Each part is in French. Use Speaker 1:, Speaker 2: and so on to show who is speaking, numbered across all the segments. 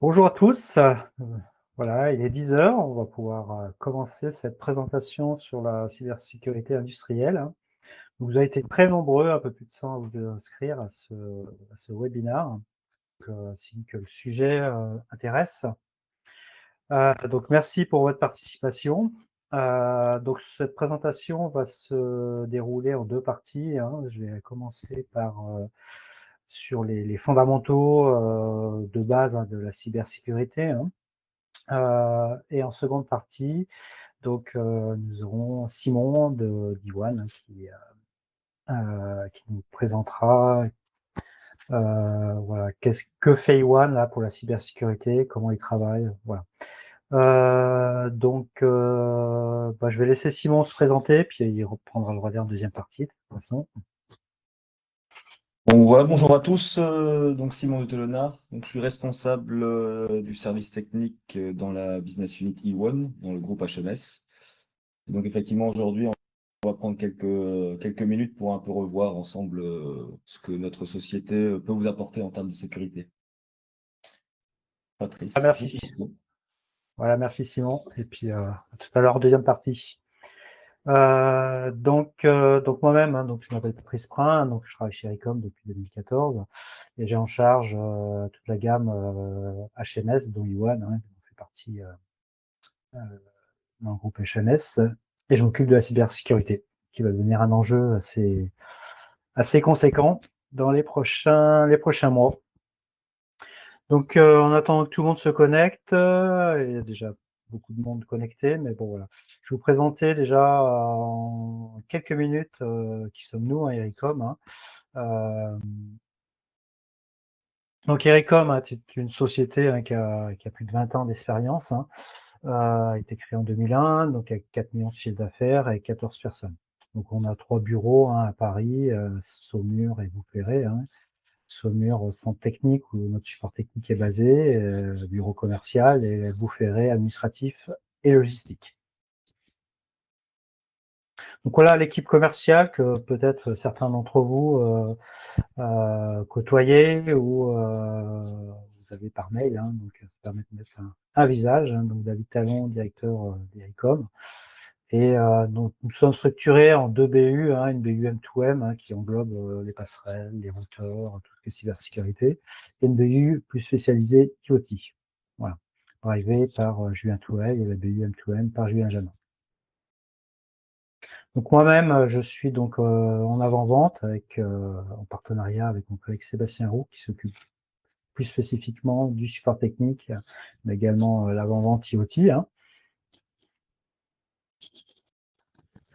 Speaker 1: Bonjour à tous. Voilà, il est 10 heures. On va pouvoir commencer cette présentation sur la cybersécurité industrielle. Vous avez été très nombreux, un peu plus de 100 à vous inscrire à ce webinaire, signe que le sujet intéresse. Donc merci pour votre participation. Donc cette présentation va se dérouler en deux parties, hein. Je vais commencer par sur les fondamentaux de base, hein, de la cybersécurité, hein. Et en seconde partie, donc nous aurons Simon d'Iwan qui nous présentera voilà, que fait Iwan là pour la cybersécurité, comment il travaille, voilà. Donc je vais laisser Simon se présenter, puis il reprendra le relais en deuxième partie, de toute façon.
Speaker 2: Bon, voilà, bonjour à tous. Donc Simon de Telonard. Donc je suis responsable du service technique dans la business unit E1 dans le groupe HMS. Et donc effectivement aujourd'hui on va prendre quelques minutes pour un peu revoir ensemble ce que notre société peut vous apporter en termes de sécurité. Patrice, je
Speaker 1: Merci.
Speaker 2: te prie.
Speaker 1: Voilà, merci Simon. Et puis à tout à l'heure, deuxième partie. Donc moi-même, hein, donc je m'appelle Patrice Prin, donc je travaille chez Ricom depuis 2014 et j'ai en charge toute la gamme HMS, dont Iwan, hein, qui fait partie euh, dans le groupe HMS, et je m'occupe de la cybersécurité, qui va devenir un enjeu assez conséquent dans les prochains mois. Donc en attendant que tout le monde se connecte, il y a déjà beaucoup de monde connecté, mais bon voilà. Je vais vous présenter déjà en quelques minutes qui sommes-nous à Ericom, hein. Donc Ericom, hein, c'est une société, hein, qui a plus de 20 ans d'expérience, hein. A été créée en 2001, donc avec 4 millions de chiffre d'affaires et 14 personnes. Donc on a 3 bureaux, hein, à Paris, Saumur et Boufféré, hein. Saumur au centre technique où notre support technique est basé, bureau commercial, et Boufféré administratif et logistique. Donc voilà l'équipe commerciale que peut-être certains d'entre vous côtoyez ou vous avez par mail, hein, donc ça permet de mettre un visage, hein, donc David Talon, directeur d'Ericom. Et donc nous sommes structurés en deux BU, hein, une BU M2M, hein, qui englobe les passerelles, les routeurs, tout ce qui est cybersécurité, et une BU plus spécialisée IoT. Voilà, drivé par Julien Toueil et la BU M2M par Julien Jamin. Donc moi-même, je suis donc en avant-vente en partenariat avec mon collègue Sébastien Roux, qui s'occupe plus spécifiquement du support technique, mais également l'avant-vente IoT, hein.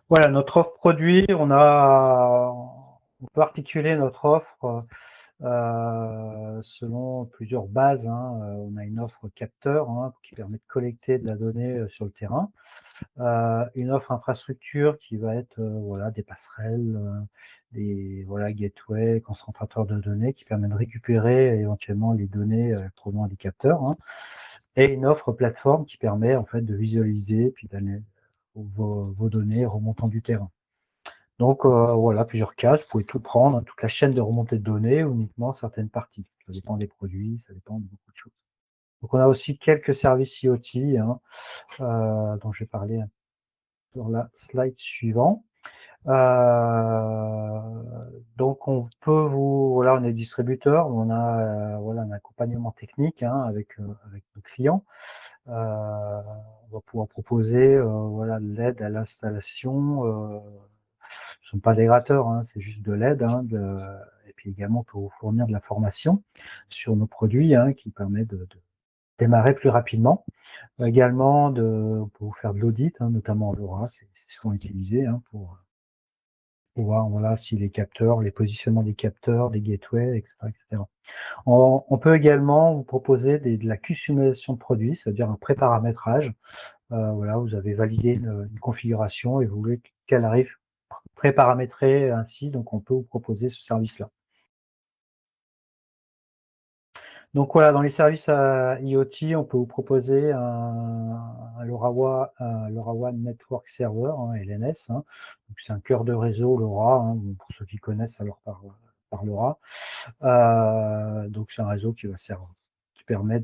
Speaker 1: Voilà, notre offre produit, on peut articuler notre offre selon plusieurs bases, hein. On a une offre capteur, hein, qui permet de collecter de la donnée sur le terrain. Une offre infrastructure qui va être voilà, des passerelles, des voilà, gateways, concentrateurs de données qui permettent de récupérer éventuellement les données provenant des capteurs, hein. Et une offre plateforme qui permet en fait de visualiser puis d'aller vos données remontant du terrain. Donc voilà, plusieurs cas, vous pouvez tout prendre, hein, toute la chaîne de remontée de données ou uniquement certaines parties. Ça dépend des produits, ça dépend de beaucoup de choses. Donc on a aussi quelques services IoT, hein, dont je vais parler sur la slide suivante. Donc on peut voilà, on est distributeur, on a voilà, un accompagnement technique, hein, avec nos clients. On va pouvoir proposer voilà, de l'aide à l'installation. Ce ne sont pas des grateurs, hein, c'est juste de l'aide, hein, et puis également on peut vous fournir de la formation sur nos produits, hein, qui permet de démarrer plus rapidement. Également, on peut vous faire de l'audit, hein, notamment en LoRa, c'est souvent utilisé, hein, pour voir voilà, si les capteurs, les positionnements des capteurs, des gateways, etc. etc. On peut également vous proposer de la customisation de produits, c'est-à-dire un pré-paramétrage. Voilà, vous avez validé une configuration et vous voulez qu'elle arrive pré-paramétrée ainsi, donc on peut vous proposer ce service-là. Donc voilà, dans les services IoT, on peut vous proposer un LoRaWAN Network Server, hein, LNS, hein. Donc c'est un cœur de réseau LoRa, hein, pour ceux qui connaissent, ça leur parlera. Donc c'est un réseau qui qui permet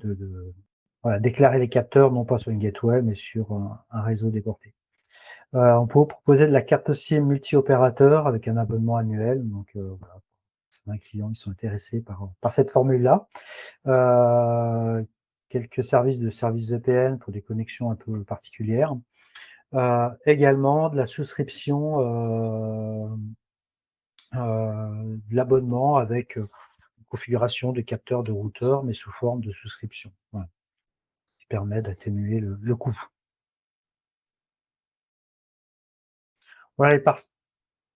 Speaker 1: voilà, déclarer les capteurs non pas sur une gateway, mais sur un réseau déporté. On peut proposer de la carte SIM multi-opérateur avec un abonnement annuel. Donc, voilà, certains clients ils sont intéressés par cette formule-là. Quelques services VPN pour des connexions un peu particulières. Également de la souscription, de l'abonnement avec une configuration de capteurs de routeurs, mais sous forme de souscription. Voilà, qui permet d'atténuer le coût. Voilà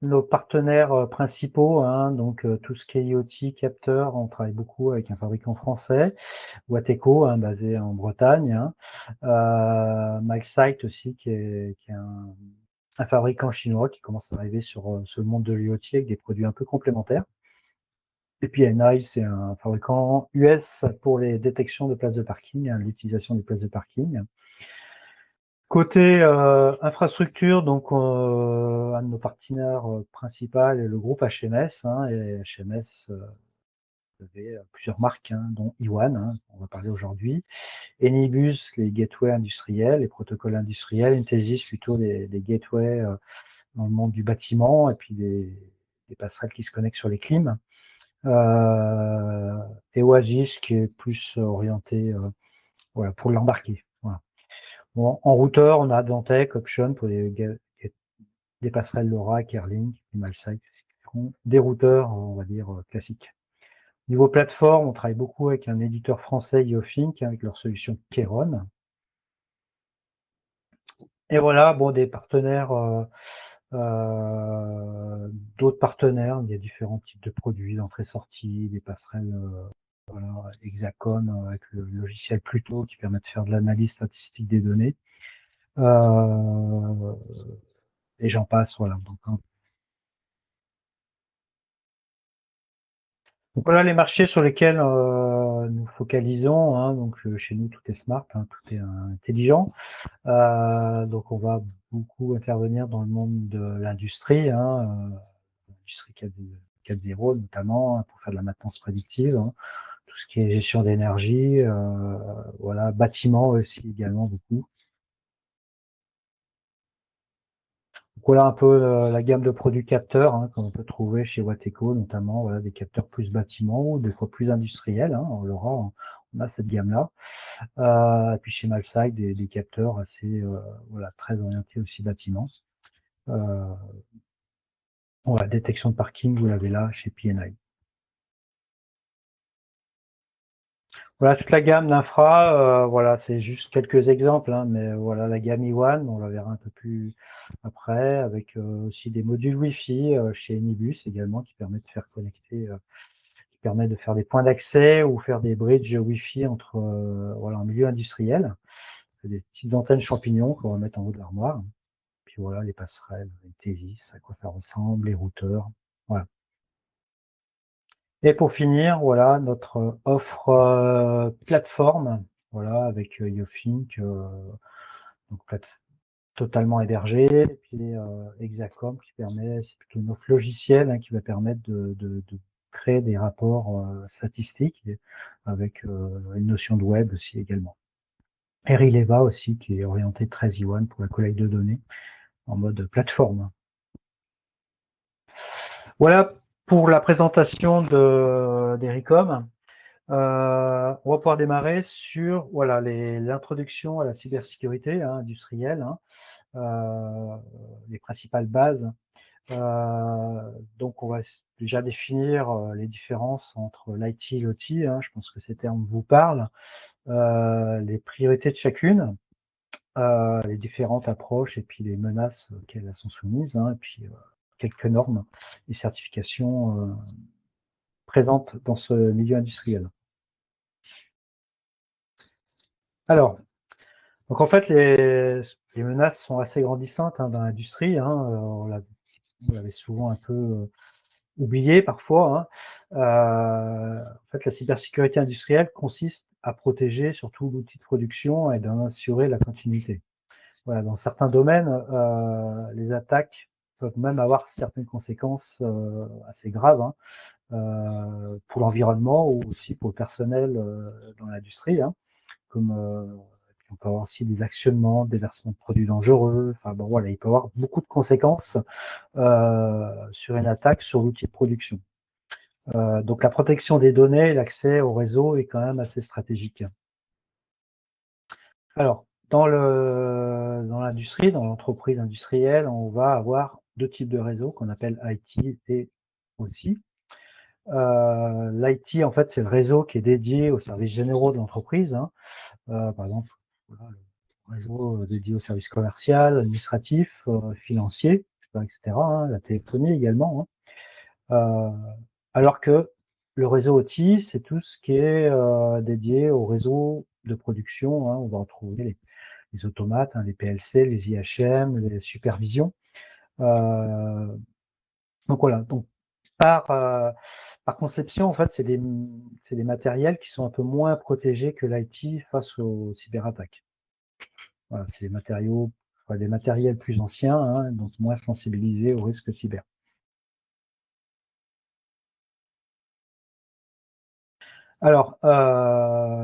Speaker 1: nos partenaires principaux, hein, donc tout ce qui est IoT, capteurs, on travaille beaucoup avec un fabricant français, Wateco, hein, basé en Bretagne, hein. MagSight aussi, qui est un fabricant chinois qui commence à arriver sur le monde de l'IoT avec des produits un peu complémentaires. Et puis NI, c'est un fabricant US pour les détections de places de parking, hein, l'utilisation des places de parking. Côté infrastructure, donc un de nos partenaires principaux est le groupe HMS, hein, et HMS avait plusieurs marques, hein, dont Iwan, hein, on va parler aujourd'hui, Enibus, les gateways industriels, les protocoles industriels, Intesis plutôt les gateways dans le monde du bâtiment, et puis des passerelles qui se connectent sur les clims. Et Oasis qui est plus orienté voilà, pour l'embarquer. Voilà. Bon, en routeur, on a Advantech, Option pour des passerelles LoRa, Kerlink, Malsight, des routeurs, on va dire, classiques. Niveau plateforme, on travaille beaucoup avec un éditeur français, Iofink, avec leur solution Keron. Et voilà, bon, des partenaires, d'autres partenaires, il y a différents types de produits, d'entrée-sortie, des passerelles, voilà, Hexacom avec le logiciel Pluto qui permet de faire de l'analyse statistique des données. Et j'en passe, voilà. Donc voilà les marchés sur lesquels nous focalisons, hein. Donc chez nous tout est smart, hein, tout est intelligent. Donc on va beaucoup intervenir dans le monde de l'industrie, hein, l'industrie 4.0 notamment, hein, pour faire de la maintenance prédictive, hein, tout ce qui est gestion d'énergie, voilà, bâtiment aussi également beaucoup. Donc voilà un peu la gamme de produits capteurs, hein, qu'on peut trouver chez Wateco, notamment voilà, des capteurs plus bâtiments ou des fois plus industriels, hein, on a cette gamme-là. Et puis chez Malsight, des capteurs assez voilà, très orientés aussi bâtiments. Voilà, détection de parking, vous l'avez là chez PNI. Voilà toute la gamme d'infra, voilà, c'est juste quelques exemples, hein, mais voilà la gamme Iwan, on la verra un peu plus après, avec aussi des modules Wi-Fi chez Enibus également, qui permet de faire connecter, qui permet de faire des points d'accès ou faire des bridges Wi-Fi entre voilà, en milieu industriel. Des petites antennes champignons qu'on va mettre en haut de l'armoire. Puis voilà, les passerelles, les Thesis, à quoi ça ressemble, les routeurs, voilà. Et pour finir, voilà notre offre plateforme, voilà, avec Iofink, donc totalement hébergé, et puis Hexacom qui permet, c'est plutôt une offre logicielle, hein, qui va permettre de créer des rapports statistiques avec une notion de web aussi également. Et Rileva aussi qui est orienté très Iwan pour la collecte de données en mode plateforme. Voilà pour la présentation d'Ericom. On va pouvoir démarrer sur voilà, l'introduction à la cybersécurité, hein, industrielle, hein, les principales bases. Donc on va déjà définir les différences entre l'IT et l'OT, hein, je pense que ces termes vous parlent, les priorités de chacune, les différentes approches et puis les menaces auxquelles elles sont soumises, hein, et puis quelques normes et certifications présentes dans ce milieu industriel. Alors, donc en fait, les menaces sont assez grandissantes, hein, dans l'industrie, hein, on l'avait souvent un peu oublié parfois, hein. En fait, la cybersécurité industrielle consiste à protéger surtout l'outil de production et d'en assurer la continuité. Voilà, dans certains domaines, les attaques peuvent même avoir certaines conséquences assez graves, hein, pour l'environnement ou aussi pour le personnel dans l'industrie, hein, comme on peut avoir aussi des actionnements, des versements de produits dangereux. Enfin bon, voilà, il peut y avoir beaucoup de conséquences sur une attaque sur l'outil de production. Donc la protection des données et l'accès au réseau est quand même assez stratégique. Alors, dans l'industrie, dans l'entreprise industrielle, on va avoir deux types de réseaux qu'on appelle IT et OT. L'IT, en fait, c'est le réseau qui est dédié aux services généraux de l'entreprise, hein. Par exemple, voilà, le réseau dédié aux services commerciaux, administratifs, financiers, etc., hein, la téléphonie également, hein. Alors que le réseau OT, c'est tout ce qui est dédié au réseau de production, hein. On va retrouver les automates, hein, les PLC, les IHM, les supervisions. Donc voilà. Donc par conception, en fait, c'est des matériels qui sont un peu moins protégés que l'IT face aux cyberattaques. Voilà, c'est des matériels plus anciens, hein, donc moins sensibilisés au risque cyber. Alors,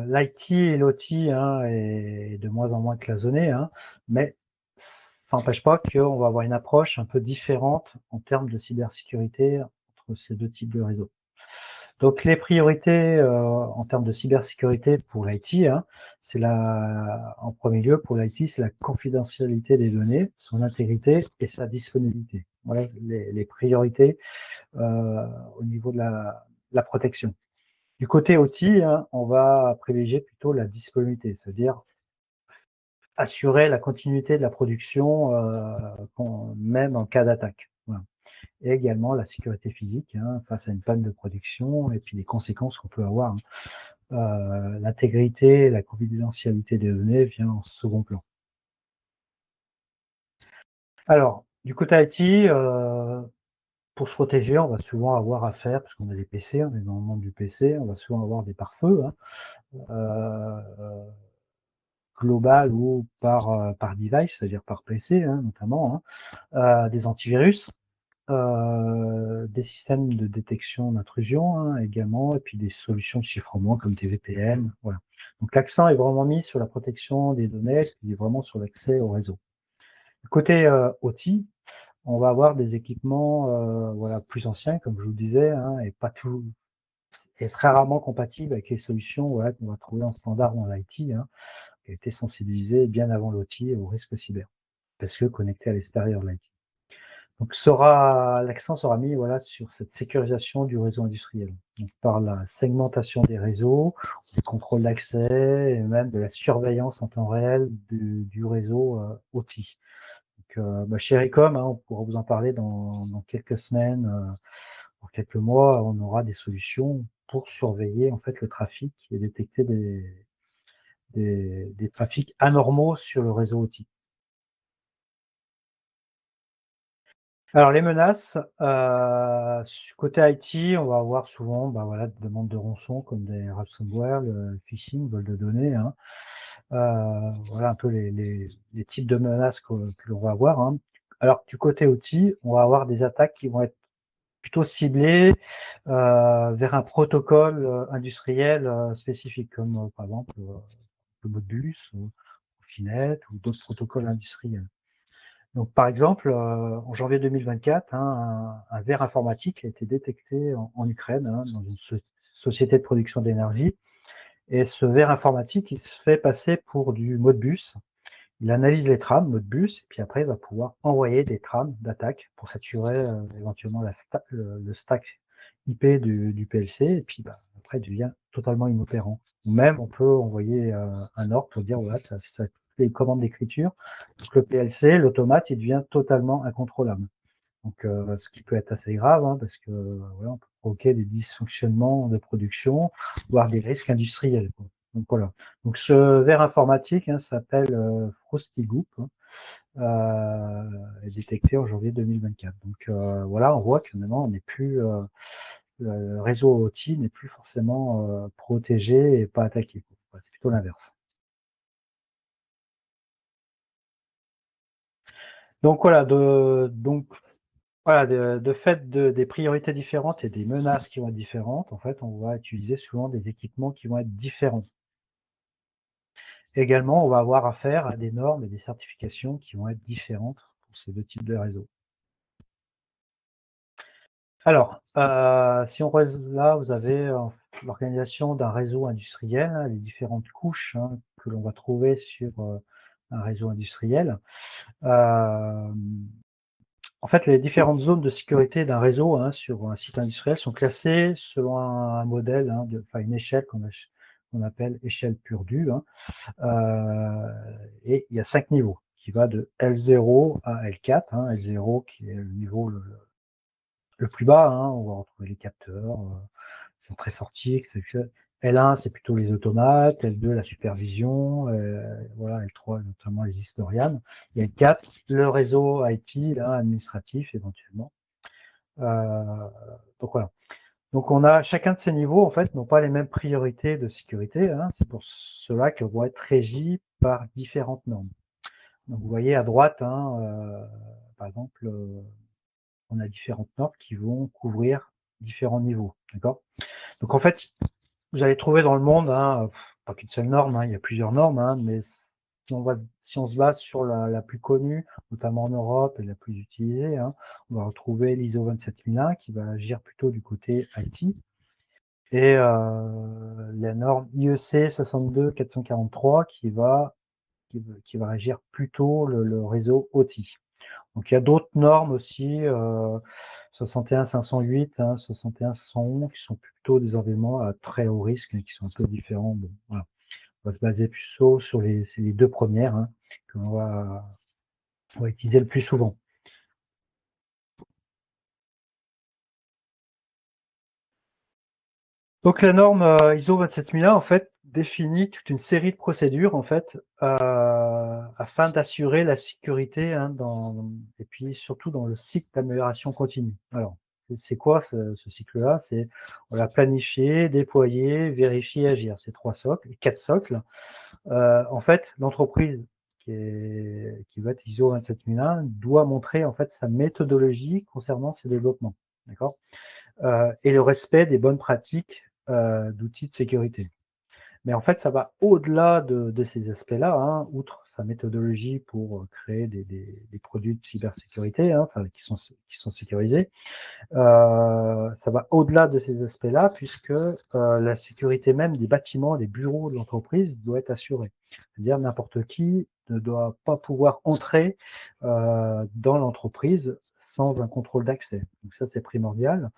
Speaker 1: l'IT et l'OT, hein, est de moins en moins cloisonné, hein, mais ça n'empêche pas qu'on va avoir une approche un peu différente en termes de cybersécurité entre ces deux types de réseaux. Donc les priorités en termes de cybersécurité pour l'IT, hein, en premier lieu pour l'IT, c'est la confidentialité des données, son intégrité et sa disponibilité. Voilà les priorités au niveau de la protection. Du côté OT, hein, on va privilégier plutôt la disponibilité, c'est-à-dire assurer la continuité de la production même en cas d'attaque. Voilà. Et également la sécurité physique, hein, face à une panne de production et puis les conséquences qu'on peut avoir, hein. L'intégrité, la confidentialité des données vient en second plan. Alors, du côté IT, pour se protéger, on va souvent avoir affaire, parce qu'on a des PC, on est dans le monde du PC, on va souvent avoir des pare-feux, hein, global ou par device, c'est-à-dire par PC, hein, notamment, hein, des antivirus, des systèmes de détection d'intrusion, hein, également, et puis des solutions de chiffrement comme des VPN. Voilà. Donc l'accent est vraiment mis sur la protection des données, et vraiment sur l'accès au réseau. Côté OT, on va avoir des équipements voilà, plus anciens, comme je vous le disais, hein, et pas tout, et très rarement compatibles avec les solutions voilà, qu'on va trouver en standard dans l'IT, hein, qui a été sensibilisé bien avant l'OT au risque cyber, parce que connecté à l'extérieur de l'IT. Donc l'accent sera mis voilà, sur cette sécurisation du réseau industriel, donc par la segmentation des réseaux, du contrôle d'accès et même de la surveillance en temps réel du réseau OT. Donc, chez Recom, hein, on pourra vous en parler dans quelques semaines, dans quelques mois, on aura des solutions pour surveiller en fait le trafic et détecter des trafics anormaux sur le réseau OT. Alors les menaces, côté IT, on va avoir souvent, voilà, des demandes de rançon comme des ransomware, le phishing, vol de données, hein. Voilà un peu les types de menaces que l'on va avoir, hein. Alors du côté OT, on va avoir des attaques qui vont être plutôt ciblées, vers un protocole, industriel, spécifique comme, par exemple, le Modbus, Profinet ou d'autres protocoles industriels. Donc, par exemple, en janvier 2024, hein, un verre informatique a été détecté en Ukraine, hein, dans une société de production d'énergie. Et ce verre informatique, il se fait passer pour du Modbus. Il analyse les trames Modbus, et puis après, il va pouvoir envoyer des trames d'attaque pour saturer éventuellement le stack IP du PLC, et puis après, il devient totalement inopérant. Ou même, on peut envoyer un ordre pour dire, voilà, ça les commandes d'écriture. Donc le PLC, l'automate, il devient totalement incontrôlable. Donc, ce qui peut être assez grave, hein, parce que voilà, on peut provoquer des dysfonctionnements de production, voire des risques industriels, quoi. Donc voilà. Donc ce verre informatique, hein, s'appelle Frosty Goop, hein, est détecté en janvier 2024. Donc voilà, on voit que maintenant on n'est plus le réseau OT n'est plus forcément protégé et pas attaqué, quoi. C'est plutôt l'inverse. Donc voilà, donc Voilà, de fait des priorités différentes et des menaces qui vont être différentes, en fait, on va utiliser souvent des équipements qui vont être différents. Également, on va avoir affaire à des normes et des certifications qui vont être différentes pour ces 2 types de réseaux. Alors, si on là, vous avez, l'organisation d'un réseau industriel, hein, les différentes couches, hein, que l'on va trouver sur, un réseau industriel. Hem, En fait, les différentes zones de sécurité d'un réseau, hein, sur un site industriel sont classées selon un modèle, hein, une échelle qu'on appelle échelle Purdue, hein. Et il y a 5 niveaux qui va de L0 à L4, hein. L0 qui est le niveau le plus bas, hein, on va retrouver les capteurs, entrée-sortie, etc. L1, c'est plutôt les automates, L2, la supervision, voilà, L3, notamment les historians. Et L4, le réseau IT, là, administratif éventuellement. Donc voilà. Donc on a chacun de ces niveaux, en fait, n'ont pas les mêmes priorités de sécurité, hein. C'est pour cela qu'ils vont être régis par différentes normes. Donc vous voyez à droite, hein, par exemple, on a différentes normes qui vont couvrir différents niveaux, d'accord? Donc en fait, vous allez trouver dans le monde, hein, pas qu'une seule norme, hein, il y a plusieurs normes, hein, mais si on se base sur la plus connue, notamment en Europe et la plus utilisée, hein, on va retrouver l'ISO 27001 qui va agir plutôt du côté IT et la norme IEC 62443 qui va régir plutôt le réseau OT. Donc il y a d'autres normes aussi, 61508, hein, 61511 qui sont plutôt des environnements à très haut risque et qui sont un peu différents. Bon, voilà. On va se baser plutôt sur les 2 premières, hein, on va utiliser le plus souvent. Donc la norme, ISO 27001 en fait définit toute une série de procédures en fait, afin d'assurer la sécurité, hein, et puis surtout dans le cycle d'amélioration continue. Alors, c'est quoi ce cycle-là? C'est on va planifier, déployer, vérifier, agir. C'est 3 socles, 4 socles. En fait, l'entreprise qui va être ISO 27001 doit montrer en fait sa méthodologie concernant ses développements. D'accord? Et le respect des bonnes pratiques, d'outils de sécurité. Mais en fait, ça va au-delà de ces aspects-là, hein, outre sa méthodologie pour créer des produits de cybersécurité, hein, enfin, qui sont sécurisés. Ça va au-delà de ces aspects-là, puisque la sécurité même des bâtiments, des bureaux de l'entreprise doit être assurée. C'est-à-dire n'importe qui ne doit pas pouvoir entrer dans l'entreprise sans un contrôle d'accès. Donc ça, c'est primordial.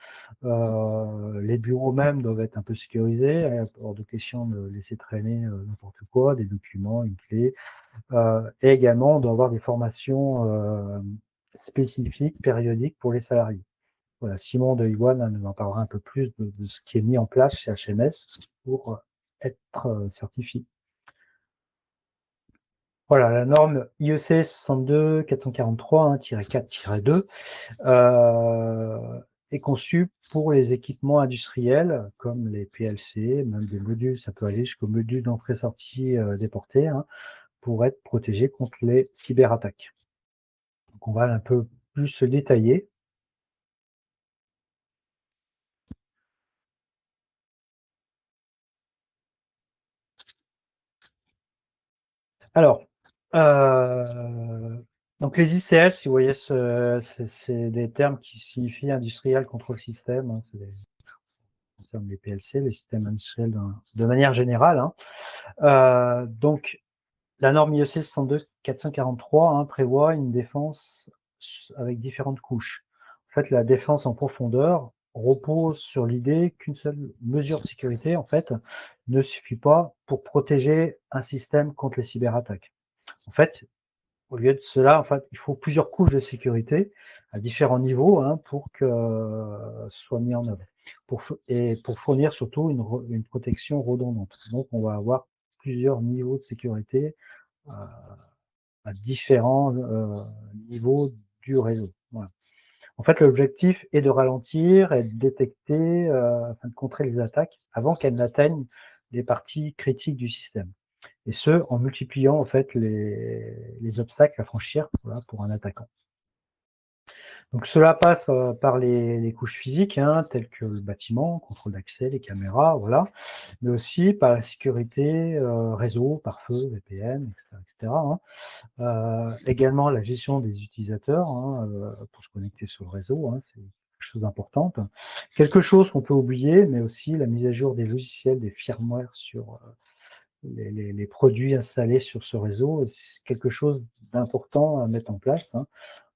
Speaker 1: Les bureaux même doivent être un peu sécurisés, hors de question de laisser traîner n'importe quoi, des documents, une clé. Et également, on doit avoir des formations spécifiques, périodiques pour les salariés. Voilà, Simon de Iwan nous en parlera un peu plus de ce qui est mis en place chez HMS pour être certifié. Voilà, la norme IEC 62443-4-2 est conçue pour les équipements industriels comme les PLC, même des modules, ça peut aller jusqu'au module d'entrée-sortie déporté, hein, pour être protégé contre les cyberattaques. Donc on va un peu plus se détailler. Alors, donc les ICS, si vous voyez, c'est des termes qui signifient industriel control system, hein, ça concerne les PLC, les systèmes industriels de manière générale, hein. Donc, la norme IEC 62443, hein, prévoit une défense avec différentes couches. En fait, la défense en profondeur repose sur l'idée qu'une seule mesure de sécurité, en fait, ne suffit pas pour protéger un système contre les cyberattaques. En fait, au lieu de cela, en fait, il faut plusieurs couches de sécurité à différents niveaux, hein, pour que soit mis en œuvre. Pour fournir surtout une protection redondante. Donc, on va avoir plusieurs niveaux de sécurité à différents niveaux du réseau. Voilà. En fait, l'objectif est de ralentir et de détecter, afin de contrer les attaques avant qu'elles n'atteignent les parties critiques du système. Et ce, en multipliant en fait les obstacles à franchir, voilà, pour un attaquant. Donc cela passe par les couches physiques, hein, telles que le bâtiment, contrôle d'accès, les caméras, voilà, mais aussi par la sécurité réseau, pare-feu, VPN, etc., etc., hein. Également la gestion des utilisateurs, hein, pour se connecter sur le réseau, hein, c'est quelque chose d'important. Quelque chose qu'on peut oublier, mais aussi la mise à jour des logiciels, des firmware sur les produits installés sur ce réseau. C'est quelque chose d'important à mettre en place, hein,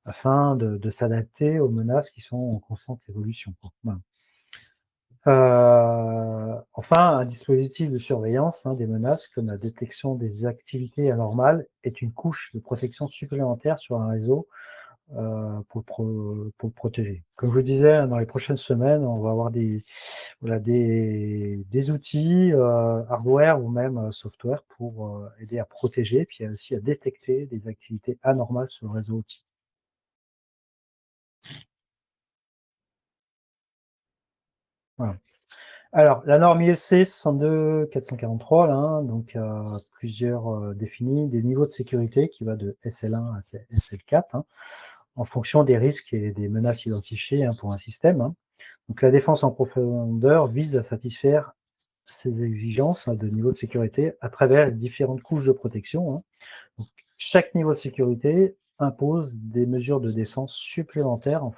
Speaker 1: afin de s'adapter aux menaces qui sont en constante évolution, quoi. Voilà. Enfin, un dispositif de surveillance, hein, des menaces comme la détection des activités anormales est une couche de protection supplémentaire sur un réseau pour le protéger. Comme je vous disais, hein, dans les prochaines semaines, on va avoir voilà, des outils hardware ou même software pour aider à protéger, puis aussi à détecter des activités anormales sur le réseau outil. Voilà. Alors, la norme IEC 62443, là, hein, donc plusieurs définis des niveaux de sécurité qui va de SL1 à SL4, hein, en fonction des risques et des menaces identifiées, hein, pour un système, hein. Donc la défense en profondeur vise à satisfaire ces exigences, hein, de niveau de sécurité à travers les différentes couches de protection, hein. Donc, chaque niveau de sécurité impose des mesures de défense supplémentaires en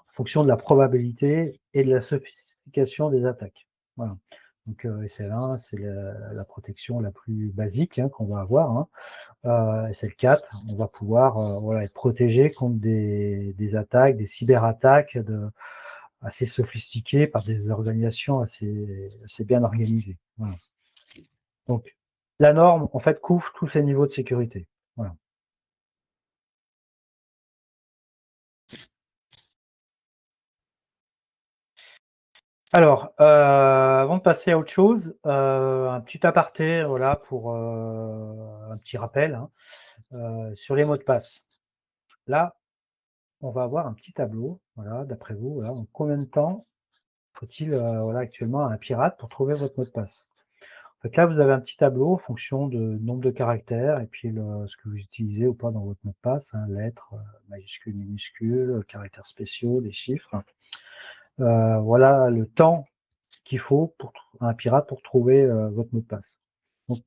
Speaker 1: fonction de la probabilité et de la sophistication des attaques. Voilà. Donc SL1, c'est la protection la plus basique, hein, qu'on va avoir, hein. SL4, on va pouvoir voilà, être protégé contre des attaques, des cyberattaques assez sophistiquées par des organisations assez bien organisées. Voilà. Donc, la norme, en fait, couvre tous ces niveaux de sécurité. Voilà. Alors, avant de passer à autre chose, un petit aparté, voilà, pour un petit rappel, hein, sur les mots de passe. Là, on va avoir un petit tableau, voilà, d'après vous, voilà, en combien de temps faut-il, voilà, actuellement à un pirate pour trouver votre mot de passe? En fait, là, vous avez un petit tableau en fonction de nombre de caractères et puis ce que vous utilisez ou pas dans votre mot de passe, hein, lettres, majuscules, minuscules, caractères spéciaux, des chiffres. Voilà le temps qu'il faut pour un pirate pour trouver votre mot de passe. Donc,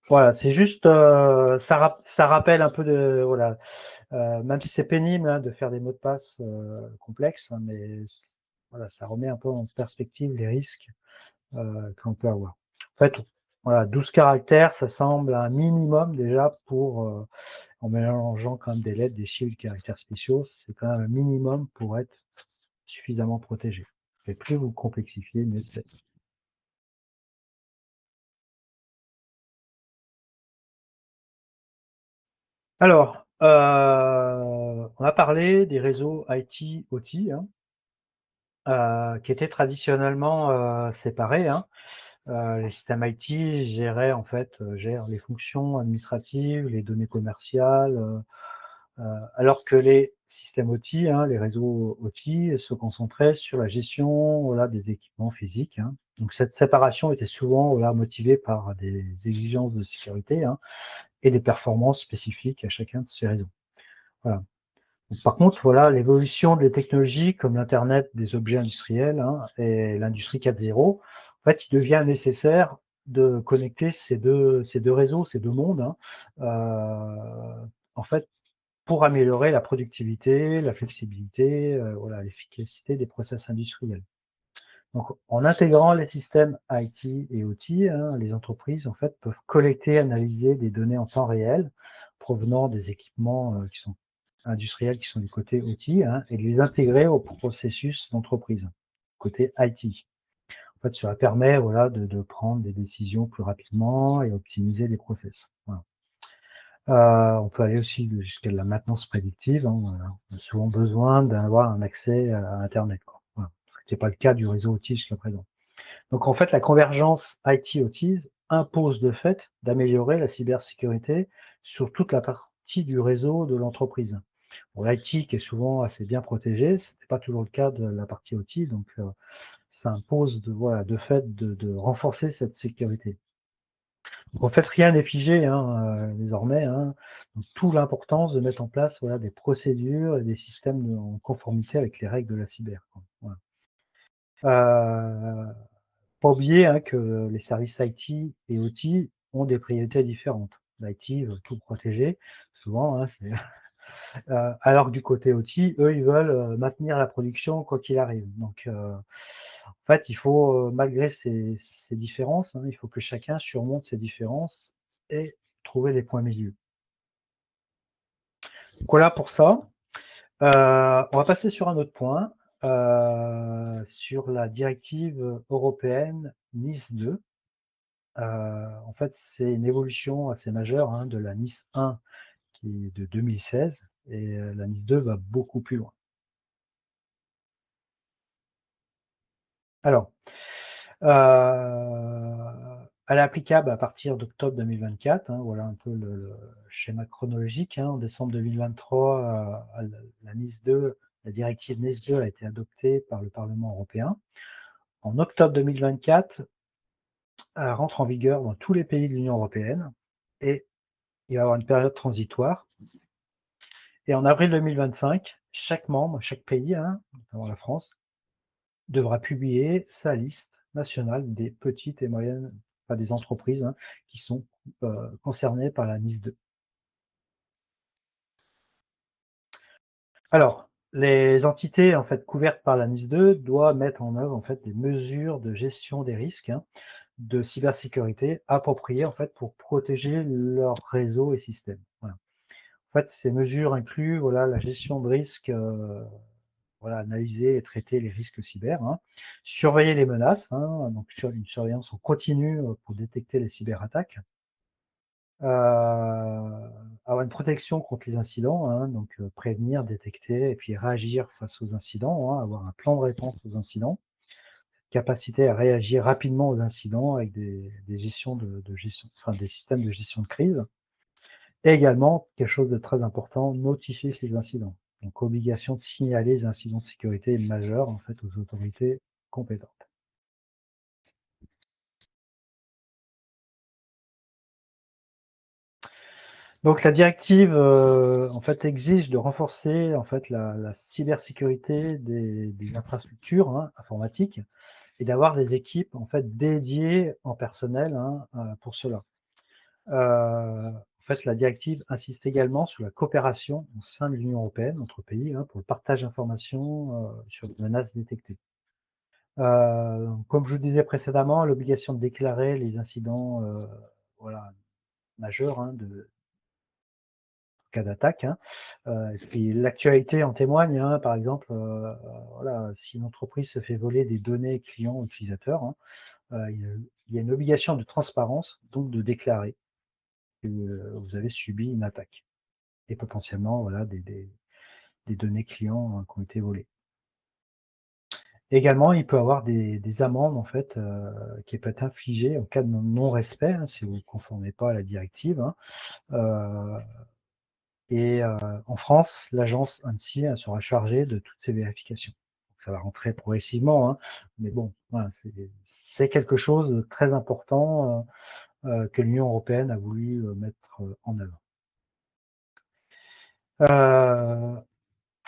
Speaker 1: voilà, c'est juste, ça rappelle un peu de, voilà, même si c'est pénible, hein, de faire des mots de passe complexes, hein, mais voilà, ça remet un peu en perspective les risques qu'on peut avoir. En fait, voilà, 12 caractères, ça semble un minimum déjà pour, en mélangeant quand même des lettres, des chiffres, des caractères spéciaux, c'est quand même un minimum pour être suffisamment protégé. Et plus vous complexifiez, mieux c'est. Alors, on a parlé des réseaux IT-OT, hein, qui étaient traditionnellement séparés, hein. Les systèmes IT géraient en fait, gèrent les fonctions administratives, les données commerciales, alors que les systèmes OT, hein, les réseaux OT se concentraient sur la gestion, voilà, des équipements physiques, hein. Donc cette séparation était souvent, voilà, motivée par des exigences de sécurité, hein, et des performances spécifiques à chacun de ces réseaux. Voilà. Donc, par contre, voilà, l'évolution des technologies comme l'internet des objets industriels, hein, et l'industrie 4.0, en fait, il devient nécessaire de connecter ces deux réseaux, ces deux mondes, hein, en fait, pour améliorer la productivité, la flexibilité, voilà, l'efficacité des process industriels. Donc, en intégrant les systèmes IT et OT, hein, les entreprises en fait peuvent collecter, analyser des données en temps réel provenant des équipements qui sont industriels, qui sont du côté OT, hein, et de les intégrer au processus d'entreprise, côté IT. En fait, cela permet, voilà, de prendre des décisions plus rapidement et optimiser les process. Voilà. On peut aller aussi jusqu'à de la maintenance prédictive, hein, voilà. On a souvent besoin d'avoir un accès à Internet, quoi. Voilà. Ce qui n'est pas le cas du réseau OT jusqu'à présent. Donc en fait, la convergence IT-OT impose de fait d'améliorer la cybersécurité sur toute la partie du réseau de l'entreprise. Bon, l'IT qui est souvent assez bien protégé, ce n'est pas toujours le cas de la partie OT, donc ça impose de, voilà, de fait de renforcer cette sécurité. En fait, rien n'est figé désormais. Donc, tout l'importance de mettre en place des procédures et des systèmes en conformité avec les règles de la cyber. Voilà. Pas oublier que les services IT et OT ont des priorités différentes. L'IT veut tout protéger, souvent, alors que du côté OT, eux, ils veulent maintenir la production quoi qu'il arrive. Donc, en fait, il faut, malgré ces différences, il faut que chacun surmonte ces différences et trouver les points milieux. Donc voilà pour ça. On va passer sur un autre point, sur la directive européenne NIS 2. En fait, c'est une évolution assez majeure de la NIS 1 qui est de 2016 et la NIS 2 va beaucoup plus loin. Alors, elle est applicable à partir d'octobre 2024, voilà un peu le schéma chronologique. En décembre 2023, la NIS 2, la directive NIS 2 a été adoptée par le Parlement européen. En octobre 2024, elle rentre en vigueur dans tous les pays de l'Union européenne et il va y avoir une période transitoire. Et en avril 2025, chaque membre, chaque pays, notamment la France, devra publier sa liste nationale des petites et moyennes, enfin des entreprises qui sont concernées par la NIS 2. Alors, les entités en fait couvertes par la NIS 2 doivent mettre en œuvre en fait des mesures de gestion des risques de cybersécurité appropriées en fait pour protéger leurs réseaux et systèmes. Voilà. En fait, ces mesures incluent la gestion de risques, analyser et traiter les risques cyber, surveiller les menaces, donc sur une surveillance en continu pour détecter les cyberattaques, avoir une protection contre les incidents, donc prévenir, détecter et puis réagir face aux incidents, avoir un plan de réponse aux incidents, capacité à réagir rapidement aux incidents avec des gestions de gestion, enfin des systèmes de gestion de crise. Et également, quelque chose de très important, notifier ces incidents. Donc, obligation de signaler les incidents de sécurité majeurs en fait aux autorités compétentes. Donc, la directive en fait exige de renforcer en fait la cybersécurité des infrastructures informatiques et d'avoir des équipes en fait dédiées en personnel pour cela. En fait, la directive insiste également sur la coopération au sein de l'Union européenne entre pays pour le partage d'informations sur les menaces détectées. Comme je vous disais précédemment, l'obligation de déclarer les incidents majeurs de cas d'attaque. Et puis l'actualité en témoigne. Par exemple, si une entreprise se fait voler des données clients ou utilisateurs, il y a une obligation de transparence, donc de déclarer que vous avez subi une attaque et potentiellement des données clients qui ont été volées. Également, il peut y avoir des amendes en fait qui peuvent être infligées en cas de non-respect, si vous ne vous conformez pas à la directive. Et en France, l'agence ANSSI sera chargée de toutes ces vérifications. Donc, ça va rentrer progressivement, mais bon, voilà, c'est quelque chose de très important que l'Union européenne a voulu mettre en œuvre.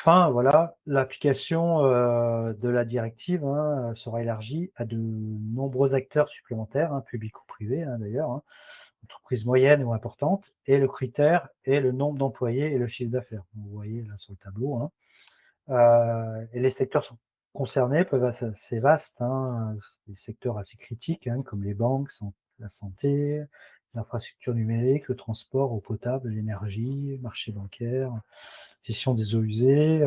Speaker 1: Enfin, voilà, l'application de la directive sera élargie à de nombreux acteurs supplémentaires, publics ou privés d'ailleurs, entreprises moyennes ou importantes, et le critère est le nombre d'employés et le chiffre d'affaires. Vous voyez là sur le tableau. Et les secteurs sont concernés peuvent être assez vastes, des secteurs assez critiques comme les banques, la santé, l'infrastructure numérique, le transport, eau potable, l'énergie, marché bancaire, gestion des eaux usées,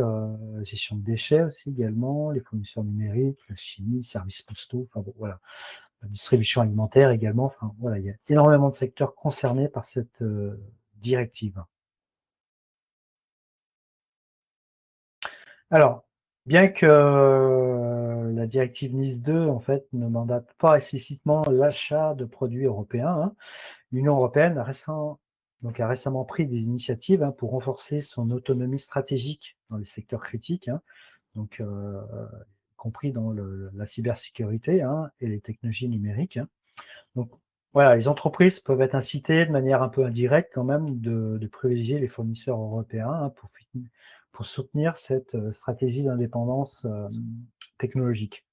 Speaker 1: gestion de déchets aussi également, les fournisseurs numériques, la chimie, services postaux, enfin bon, voilà, la distribution alimentaire également, enfin voilà, il y a énormément de secteurs concernés par cette directive. Alors, bien que la directive NIS 2 en fait ne mandate pas explicitement l'achat de produits européens, l'Union européenne a récemment pris des initiatives pour renforcer son autonomie stratégique dans les secteurs critiques, donc y compris dans la cybersécurité et les technologies numériques. Donc, voilà, les entreprises peuvent être incitées de manière un peu indirecte quand même de privilégier les fournisseurs européens, hein, pour soutenir cette stratégie d'indépendance technologique.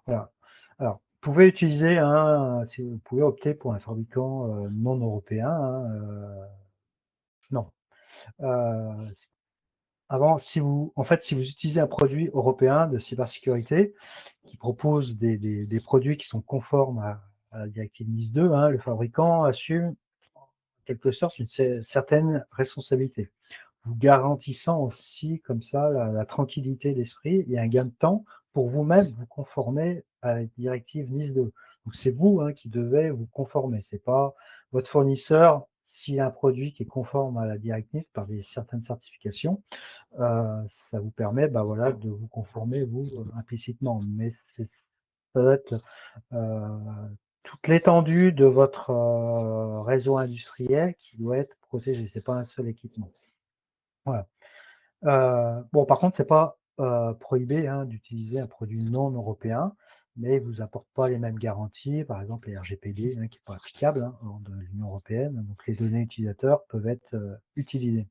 Speaker 1: Voilà. Alors, vous pouvez utiliser si vous pouvez opter pour un fabricant non européen, hein, non. Euh, Avant, si vous utilisez un produit européen de cybersécurité qui propose des produits qui sont conformes à la directive NIS2, hein, le fabricant assume en quelque sorte une certaine responsabilité, vous garantissant aussi comme ça la tranquillité d'esprit et un gain de temps pour vous-même vous conformer à la directive NIS2. Donc c'est vous, hein, qui devez vous conformer, c'est pas votre fournisseur. S'il y a un produit qui est conforme à la directive par certaines certifications, ça vous permet, bah, voilà, de vous conformer, vous, implicitement. Mais ça doit être toute l'étendue de votre réseau industriel qui doit être protégé. C'est pas un seul équipement. Voilà. Bon, par contre, c'est pas prohibé, hein, d'utiliser un produit non européen, mais il vous apporte pas les mêmes garanties. Par exemple, les RGPD, hein, qui n'est pas applicable, hein, hors de l'Union européenne. Donc, les données utilisateurs peuvent être utilisées.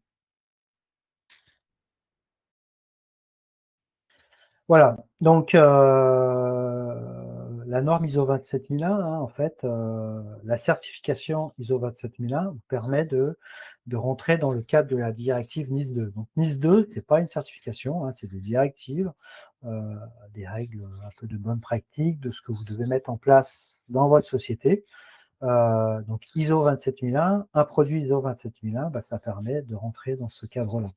Speaker 1: Voilà, donc la norme ISO 27001, hein, en fait, la certification ISO 27001 vous permet de rentrer dans le cadre de la directive NIS2. Donc NIS2, c'est pas une certification, hein, c'est des directives, des règles un peu de bonne pratique, de ce que vous devez mettre en place dans votre société. Donc ISO 27001, un produit ISO 27001, bah, ça permet de rentrer dans ce cadre-là.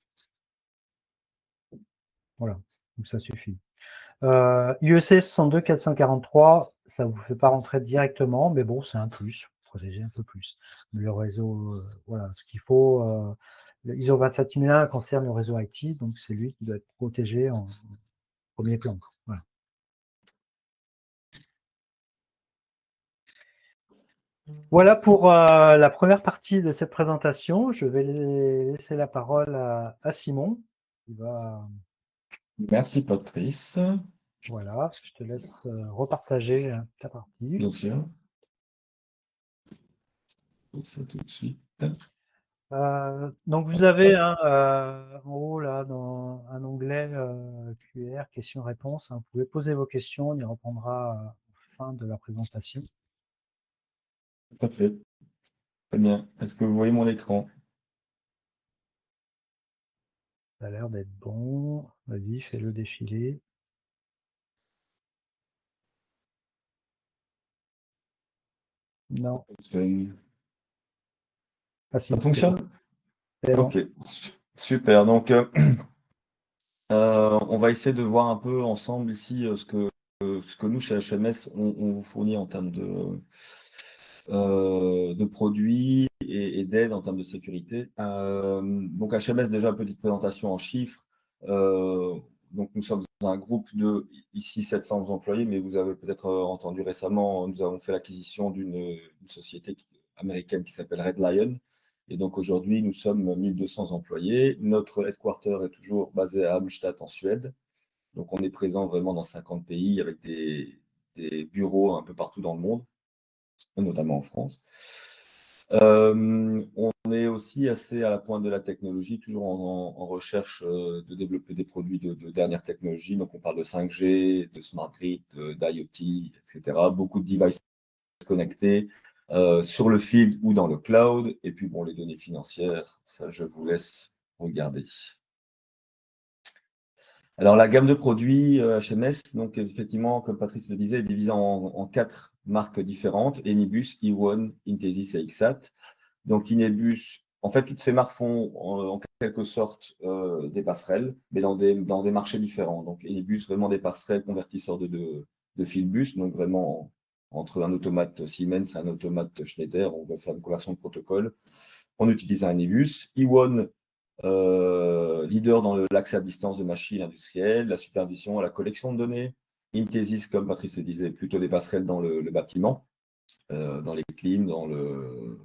Speaker 1: Voilà, donc ça suffit. UEC 62443, ça ne vous fait pas rentrer directement, mais bon, c'est un plus, protéger un peu plus. Mais le réseau, voilà, ce qu'il faut, le ISO 27001 concerne le réseau IT, donc c'est lui qui doit être protégé en premier plan. Voilà. Voilà pour la première partie de cette présentation. Je vais laisser la parole à Simon, qui va,
Speaker 2: Merci, Patrice.
Speaker 1: voilà, je te laisse repartager ta partie.
Speaker 2: Bien sûr. Ça tout de suite.
Speaker 1: Donc vous avez en haut là dans un onglet QR, questions-réponses, hein. Vous pouvez poser vos questions, on y répondra à la fin de la présentation.
Speaker 2: Tout à fait. Très bien. Est-ce que vous voyez mon écran?
Speaker 1: Ça a l'air d'être bon. Vas-y, fais-le défiler. Non, pas si,
Speaker 2: Ça
Speaker 1: c'est bon.
Speaker 2: fonctionne?
Speaker 1: C'est bon.
Speaker 2: Ok, super. Donc, on va essayer de voir un peu ensemble ici ce que nous, chez HMS, on vous fournit en termes de produits et d'aide en termes de sécurité. Donc, HMS, déjà, petite présentation en chiffres. Donc, nous sommes un groupe de ici 700 employés, mais vous avez peut-être entendu récemment, nous avons fait l'acquisition d'une société américaine qui s'appelle Red Lion. Et donc aujourd'hui, nous sommes 1200 employés. Notre headquarter est toujours basé à Halmstad en Suède. Donc on est présent vraiment dans 50 pays avec des bureaux un peu partout dans le monde, notamment en France. On est aussi assez à la pointe de la technologie, toujours en recherche de développer des produits de dernière technologie. Donc on parle de 5G, de smart grid, d'IoT, etc. Beaucoup de devices connectés sur le field ou dans le cloud. Et puis bon, les données financières, ça je vous laisse regarder. Alors la gamme de produits HMS, donc effectivement, comme Patrice le disait, est divisée en 4 marques différentes: Enibus, E1, Intesis et XAT. Donc Enibus, en fait, toutes ces marques font en quelque sorte des passerelles, mais dans des marchés différents. Donc Enibus, vraiment des passerelles convertisseurs de fil bus, donc vraiment entre un automate Siemens et un automate Schneider, on va faire une conversion de protocole. On utilise un Enibus. E1, leader dans l'accès à distance de machines industrielles, la supervision, la collection de données. Intesis, comme Patrice le disait, plutôt des passerelles dans le bâtiment, dans les clims, dans le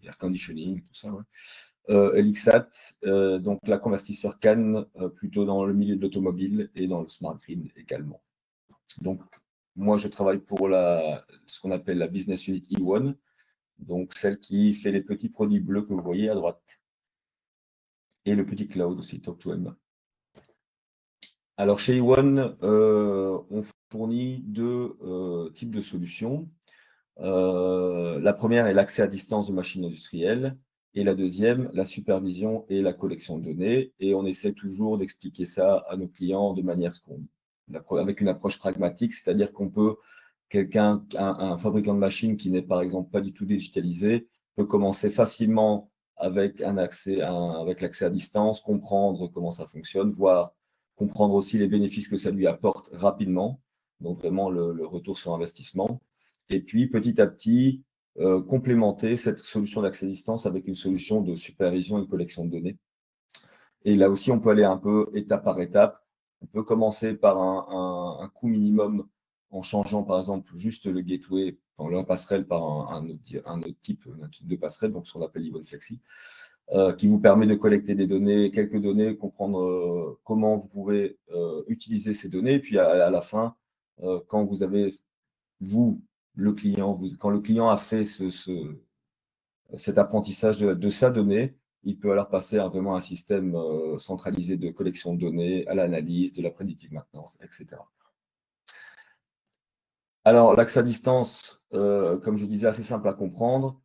Speaker 2: air conditioning, tout ça. Ouais. LXAT, donc la convertisseur CAN, plutôt dans le milieu de l'automobile et dans le smart grid également. Donc, moi, je travaille pour ce qu'on appelle la business unit E1, donc celle qui fait les petits produits bleus que vous voyez à droite, et le petit cloud aussi, Talk2M. Alors, chez E1, on fournit deux types de solutions. La première est l'accès à distance de machines industrielles, et la deuxième, la supervision et la collection de données. Et on essaie toujours d'expliquer ça à nos clients de manière avec une approche pragmatique, c'est-à-dire qu'on peut, un fabricant de machines qui n'est par exemple pas du tout digitalisé, peut commencer facilement avec avec l'accès à distance, comprendre comment ça fonctionne, voire comprendre aussi les bénéfices que ça lui apporte rapidement, donc vraiment le retour sur investissement. Et puis petit à petit, complémenter cette solution d'accès à distance avec une solution de supervision et de collection de données. Et là aussi, on peut aller un peu étape par étape. On peut commencer par un coût minimum en changeant par exemple juste le gateway, enfin, la passerelle par un autre type de passerelle, donc ce qu'on appelle l'E1 Flexi, qui vous permet de collecter des données, quelques données, comprendre comment vous pouvez utiliser ces données. Et puis à la fin, quand vous avez, vous, le client, quand le client a fait cet apprentissage de sa donnée, il peut alors passer à vraiment un système centralisé de collection de données, à l'analyse, de la prédictive maintenance, etc. Alors, l'accès à distance, comme je disais, assez simple à comprendre.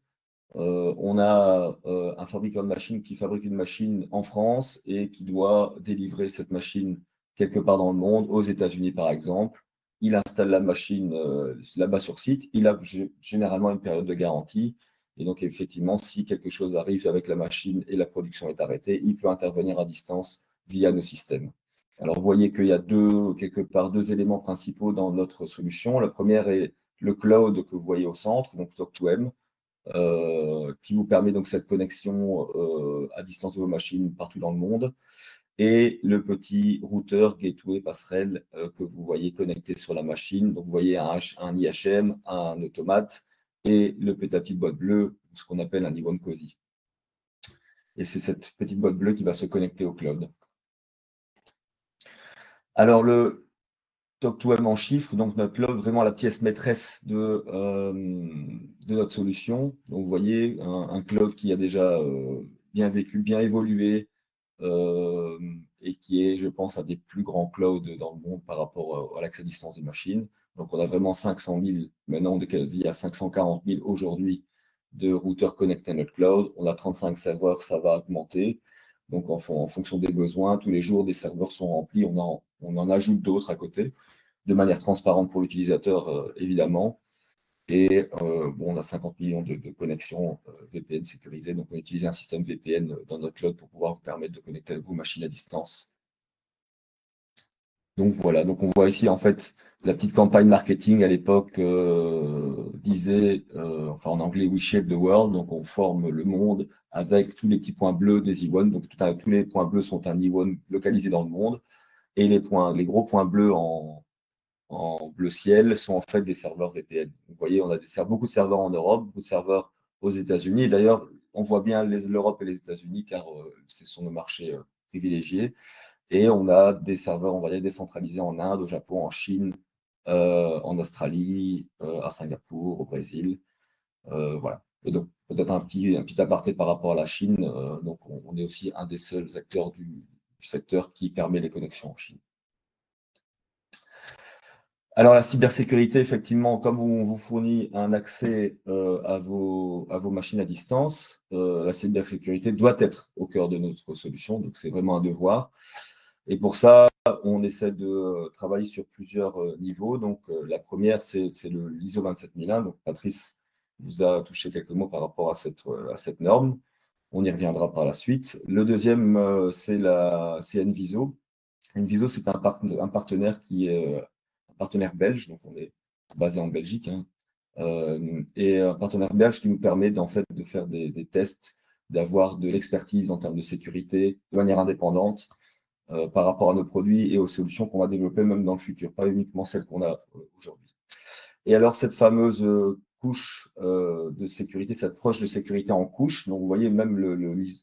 Speaker 2: On a un fabricant de machines qui fabrique une machine en France et qui doit délivrer cette machine quelque part dans le monde, aux États-Unis par exemple. Il installe la machine là-bas sur site. Il a généralement une période de garantie. Et donc, effectivement, si quelque chose arrive avec la machine et la production est arrêtée, il peut intervenir à distance via nos systèmes. Alors, vous voyez qu'il y a quelque part deux éléments principaux dans notre solution. La première est le cloud que vous voyez au centre, donc Talk2M, qui vous permet donc cette connexion à distance de vos machines partout dans le monde, et le petit routeur gateway passerelle que vous voyez connecté sur la machine. Donc, vous voyez un IHM, un automate et le petite boîte bleue, ce qu'on appelle un E1 Cozy. Et c'est cette petite boîte bleue qui va se connecter au cloud. Alors, le Talk2M en chiffres, donc notre cloud, vraiment la pièce maîtresse de notre solution. Donc, vous voyez, un cloud qui a déjà bien vécu, bien évolué, et qui est, je pense, un des plus grands clouds dans le monde par rapport à l'accès à distance des machines. Donc, on a vraiment 500 000, maintenant on est quasi à 540 000 aujourd'hui de routeurs connectés à notre cloud. On a 35 serveurs, ça va augmenter. Donc, en fonction des besoins, tous les jours, des serveurs sont remplis, on en ajoute d'autres à côté, de manière transparente pour l'utilisateur, évidemment. Et on a 50 millions de connexions VPN sécurisées. Donc, on utilise un système VPN dans notre cloud pour pouvoir vous permettre de connecter vos machines à distance. Donc, voilà. Donc, on voit ici, en fait, la petite campagne marketing à l'époque disait, enfin en anglais, We shape the world. Donc, on forme le monde avec tous les petits points bleus des E1. Donc, tous les points bleus sont un E1 localisé dans le monde. Et les gros points bleus en bleu ciel sont en fait des serveurs VPN. Vous voyez, on a beaucoup de serveurs en Europe, beaucoup de serveurs aux États-Unis. D'ailleurs, on voit bien l'Europe et les États-Unis car ce sont nos marchés privilégiés. Et on a des serveurs, on va dire, décentralisés en Inde, au Japon, en Chine, en Australie, à Singapour, au Brésil. Voilà. Et donc, peut-être un petit aparté par rapport à la Chine. Donc, on est aussi un des seuls acteurs du secteur qui permet les connexions en Chine. Alors, la cybersécurité, effectivement, comme on vous fournit un accès à vos machines à distance, la cybersécurité doit être au cœur de notre solution. Donc, c'est vraiment un devoir. Et pour ça, on essaie de travailler sur plusieurs niveaux. Donc, la première, c'est l'ISO 27001. Donc, Patrice vous a touché quelques mots par rapport à cette norme. On y reviendra par la suite. Le deuxième, c'est Enviso. Enviso, c'est un partenaire qui est un partenaire belge, donc on est basé en Belgique, hein, et un partenaire belge qui nous permet en fait de faire des tests, d'avoir de l'expertise en termes de sécurité de manière indépendante par rapport à nos produits et aux solutions qu'on va développer même dans le futur, pas uniquement celles qu'on a aujourd'hui. Et alors, cette fameuse couche de sécurité, cette approche de sécurité en couche, donc vous voyez, même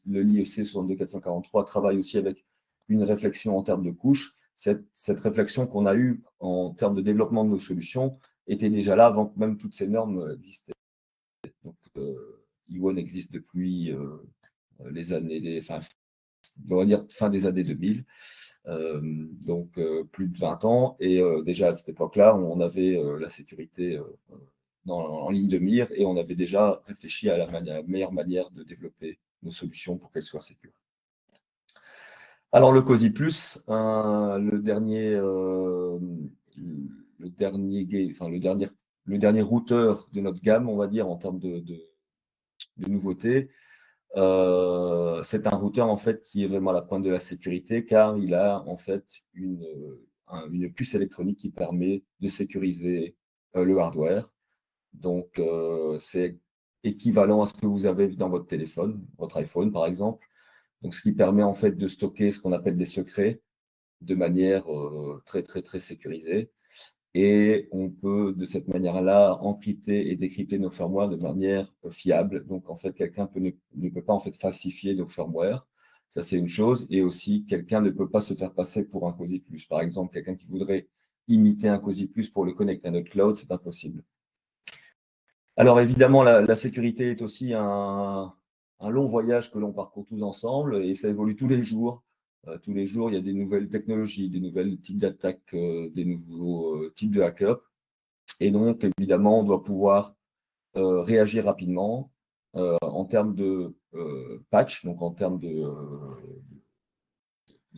Speaker 2: l'IEC 62443 travaille aussi avec une réflexion en termes de couches. cette réflexion qu'on a eue en termes de développement de nos solutions était déjà là avant que même toutes ces normes existaient. Donc, E1 existe depuis les années, on va dire fin des années 2000, donc plus de 20 ans. Et déjà à cette époque-là, on avait la sécurité en ligne de mire et on avait déjà réfléchi à la meilleure manière de développer nos solutions pour qu'elles soient sécures. Alors le COSI+, le dernier routeur de notre gamme, on va dire, en termes de nouveautés, c'est un routeur en fait qui est vraiment à la pointe de la sécurité car il a en fait une puce électronique qui permet de sécuriser le hardware. Donc c'est équivalent à ce que vous avez dans votre téléphone, votre iPhone par exemple. Donc ce qui permet en fait de stocker ce qu'on appelle des secrets de manière très très très sécurisée. Et on peut, de cette manière-là, encrypter et décrypter nos firmware de manière fiable. Donc, en fait, quelqu'un ne peut pas en fait falsifier nos firmware. Ça, c'est une chose. Et aussi, quelqu'un ne peut pas se faire passer pour un COSI+. Par exemple, quelqu'un qui voudrait imiter un COSI+, pour le connecter à notre cloud, c'est impossible. Alors, évidemment, la sécurité est aussi un long voyage que l'on parcourt tous ensemble et ça évolue tous les jours. Tous les jours, il y a des nouvelles technologies, des nouvelles types d'attaques, des nouveaux types de hackers. Et donc, évidemment, on doit pouvoir réagir rapidement en termes de patch, donc en termes de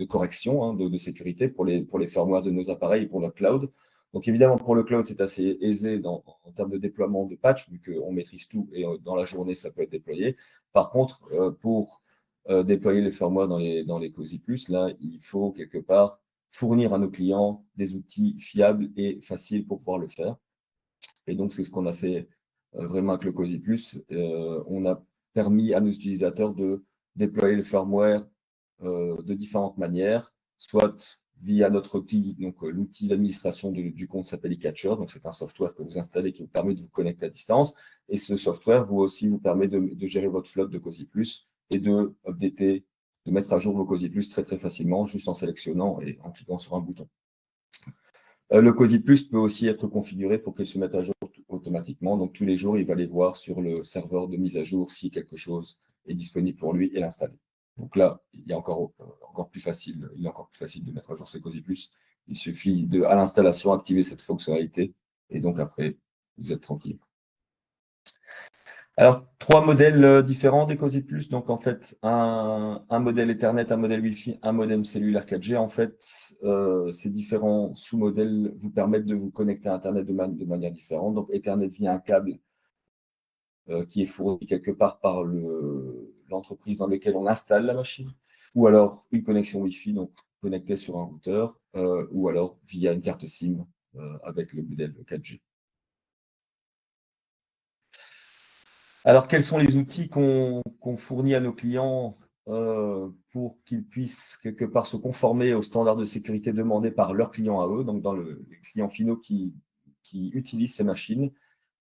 Speaker 2: correction, hein, de sécurité pour les firmware de nos appareils et pour notre cloud. Donc, évidemment, pour le cloud, c'est assez aisé en termes de déploiement de patch, vu qu'on maîtrise tout et dans la journée, ça peut être déployé. Par contre, pour déployer les firmware dans les COSI+, là, il faut quelque part fournir à nos clients des outils fiables et faciles pour pouvoir le faire. Et donc, c'est ce qu'on a fait vraiment avec le COSI+. On a permis à nos utilisateurs de déployer le firmware de différentes manières, soit via notre outil, donc l'outil d'administration du compte s'appelle eCatcher, donc c'est un software que vous installez qui vous permet de vous connecter à distance. Et ce software vous permet de gérer votre flotte de COSI+, et de updater, de mettre à jour vos COSI+, très très facilement, juste en sélectionnant et en cliquant sur un bouton. Le COSI+ peut aussi être configuré pour qu'il se mette à jour automatiquement. Donc, tous les jours, il va aller voir sur le serveur de mise à jour si quelque chose est disponible pour lui et l'installer. Donc là, il est encore plus facile de mettre à jour ses COSI+. Il suffit à l'installation, activer cette fonctionnalité et donc après, vous êtes tranquille. Alors, 3 modèles différents des COSI+. Donc, en fait, un modèle Ethernet, un modèle Wi-Fi, un modem cellulaire 4G. En fait, ces différents sous-modèles vous permettent de vous connecter à Internet de manière différente. Donc, Ethernet via un câble qui est fourni quelque part par l'entreprise dans laquelle on installe la machine, ou alors une connexion Wi-Fi, donc connectée sur un routeur, ou alors via une carte SIM avec le modèle 4G. Alors, quels sont les outils qu'on fournit à nos clients pour qu'ils puissent quelque part se conformer aux standards de sécurité demandés par leurs clients à eux, donc dans les clients finaux qui utilisent ces machines.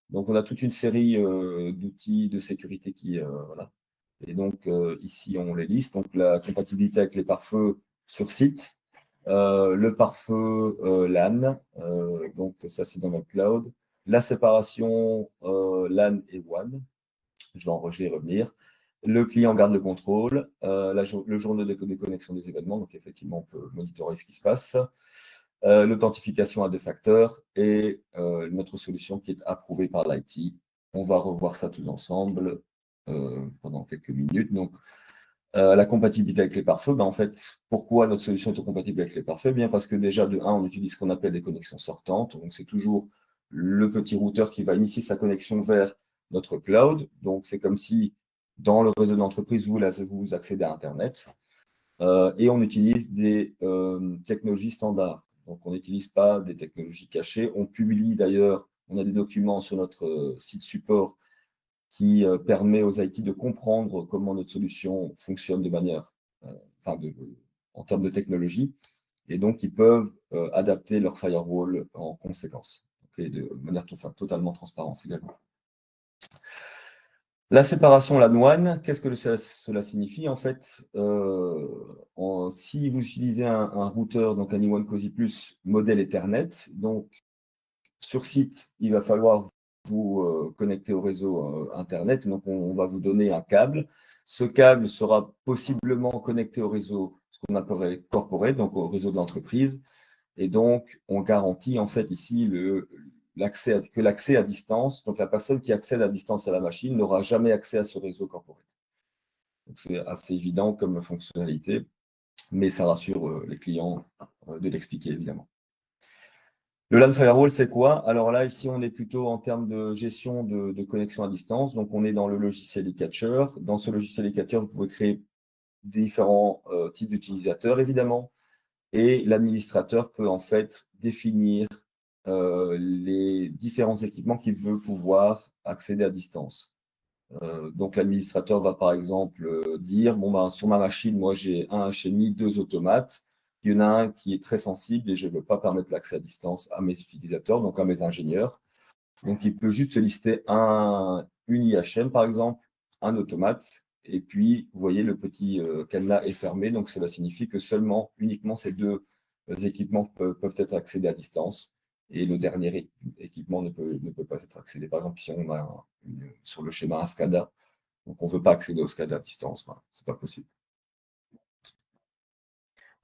Speaker 2: Donc, on a toute une série d'outils de sécurité voilà. Et donc, ici, on les liste. Donc, la compatibilité avec les pare-feux sur site, le pare-feu LAN, donc ça, c'est dans notre cloud. La séparation LAN et WAN. Je vais y revenir. Le client garde le contrôle, le journal de déconnexion des événements, donc effectivement, on peut monitorer ce qui se passe. L'authentification à 2 facteurs et notre solution qui est approuvée par l'IT. On va revoir ça tous ensemble pendant quelques minutes. Donc, la compatibilité avec les pare-feux, en fait, pourquoi notre solution est compatible avec les pare-feux? Bien parce que déjà, de 1, on utilise ce qu'on appelle des connexions sortantes. Donc, c'est toujours le petit routeur qui va initier sa connexion vers notre cloud. Donc, c'est comme si dans le réseau d'entreprise, vous accédez à Internet. Et on utilise des technologies standards. Donc, on n'utilise pas des technologies cachées. On publie d'ailleurs, on a des documents sur notre site support qui permet aux IT de comprendre comment notre solution fonctionne de manière, en termes de technologie. Et donc, ils peuvent adapter leur firewall en conséquence, de manière totalement transparente également. La séparation LAN-WAN, qu'est-ce que cela signifie? En fait, si vous utilisez un routeur, donc un i1 COSI Plus modèle Ethernet, donc sur site, il va falloir vous connecter au réseau Internet. Donc, on va vous donner un câble. Ce câble sera possiblement connecté au réseau, ce qu'on appellerait corporate, donc au réseau de l'entreprise. Et donc, on garantit en fait ici que l'accès à distance, donc la personne qui accède à distance à la machine n'aura jamais accès à ce réseau corporate. Donc, c'est assez évident comme fonctionnalité, mais ça rassure les clients de l'expliquer évidemment. Le LAN Firewall, c'est quoi? Alors là, ici, on est plutôt en termes de gestion de connexion à distance. Donc, on est dans le logiciel eCatcher. Dans ce logiciel eCatcher, vous pouvez créer différents types d'utilisateurs, évidemment. Et l'administrateur peut en fait définir les différents équipements qu'il veut pouvoir accéder à distance. Donc, l'administrateur va par exemple dire, bon, ben, sur ma machine, moi, j'ai un HMI, deux automates. Il y en a un qui est très sensible et je ne veux pas permettre l'accès à distance à mes utilisateurs, donc à mes ingénieurs. Donc, il peut juste lister une IHM, par exemple, un automate. Et puis, vous voyez, le petit cadenas est fermé. Donc, cela signifie que uniquement ces deux équipements peuvent être accédés à distance. Et le dernier équipement ne peut pas être accédé. Par exemple, si on a sur le schéma un SCADA, donc on ne veut pas accéder au SCADA à distance. Voilà, ce n'est pas possible.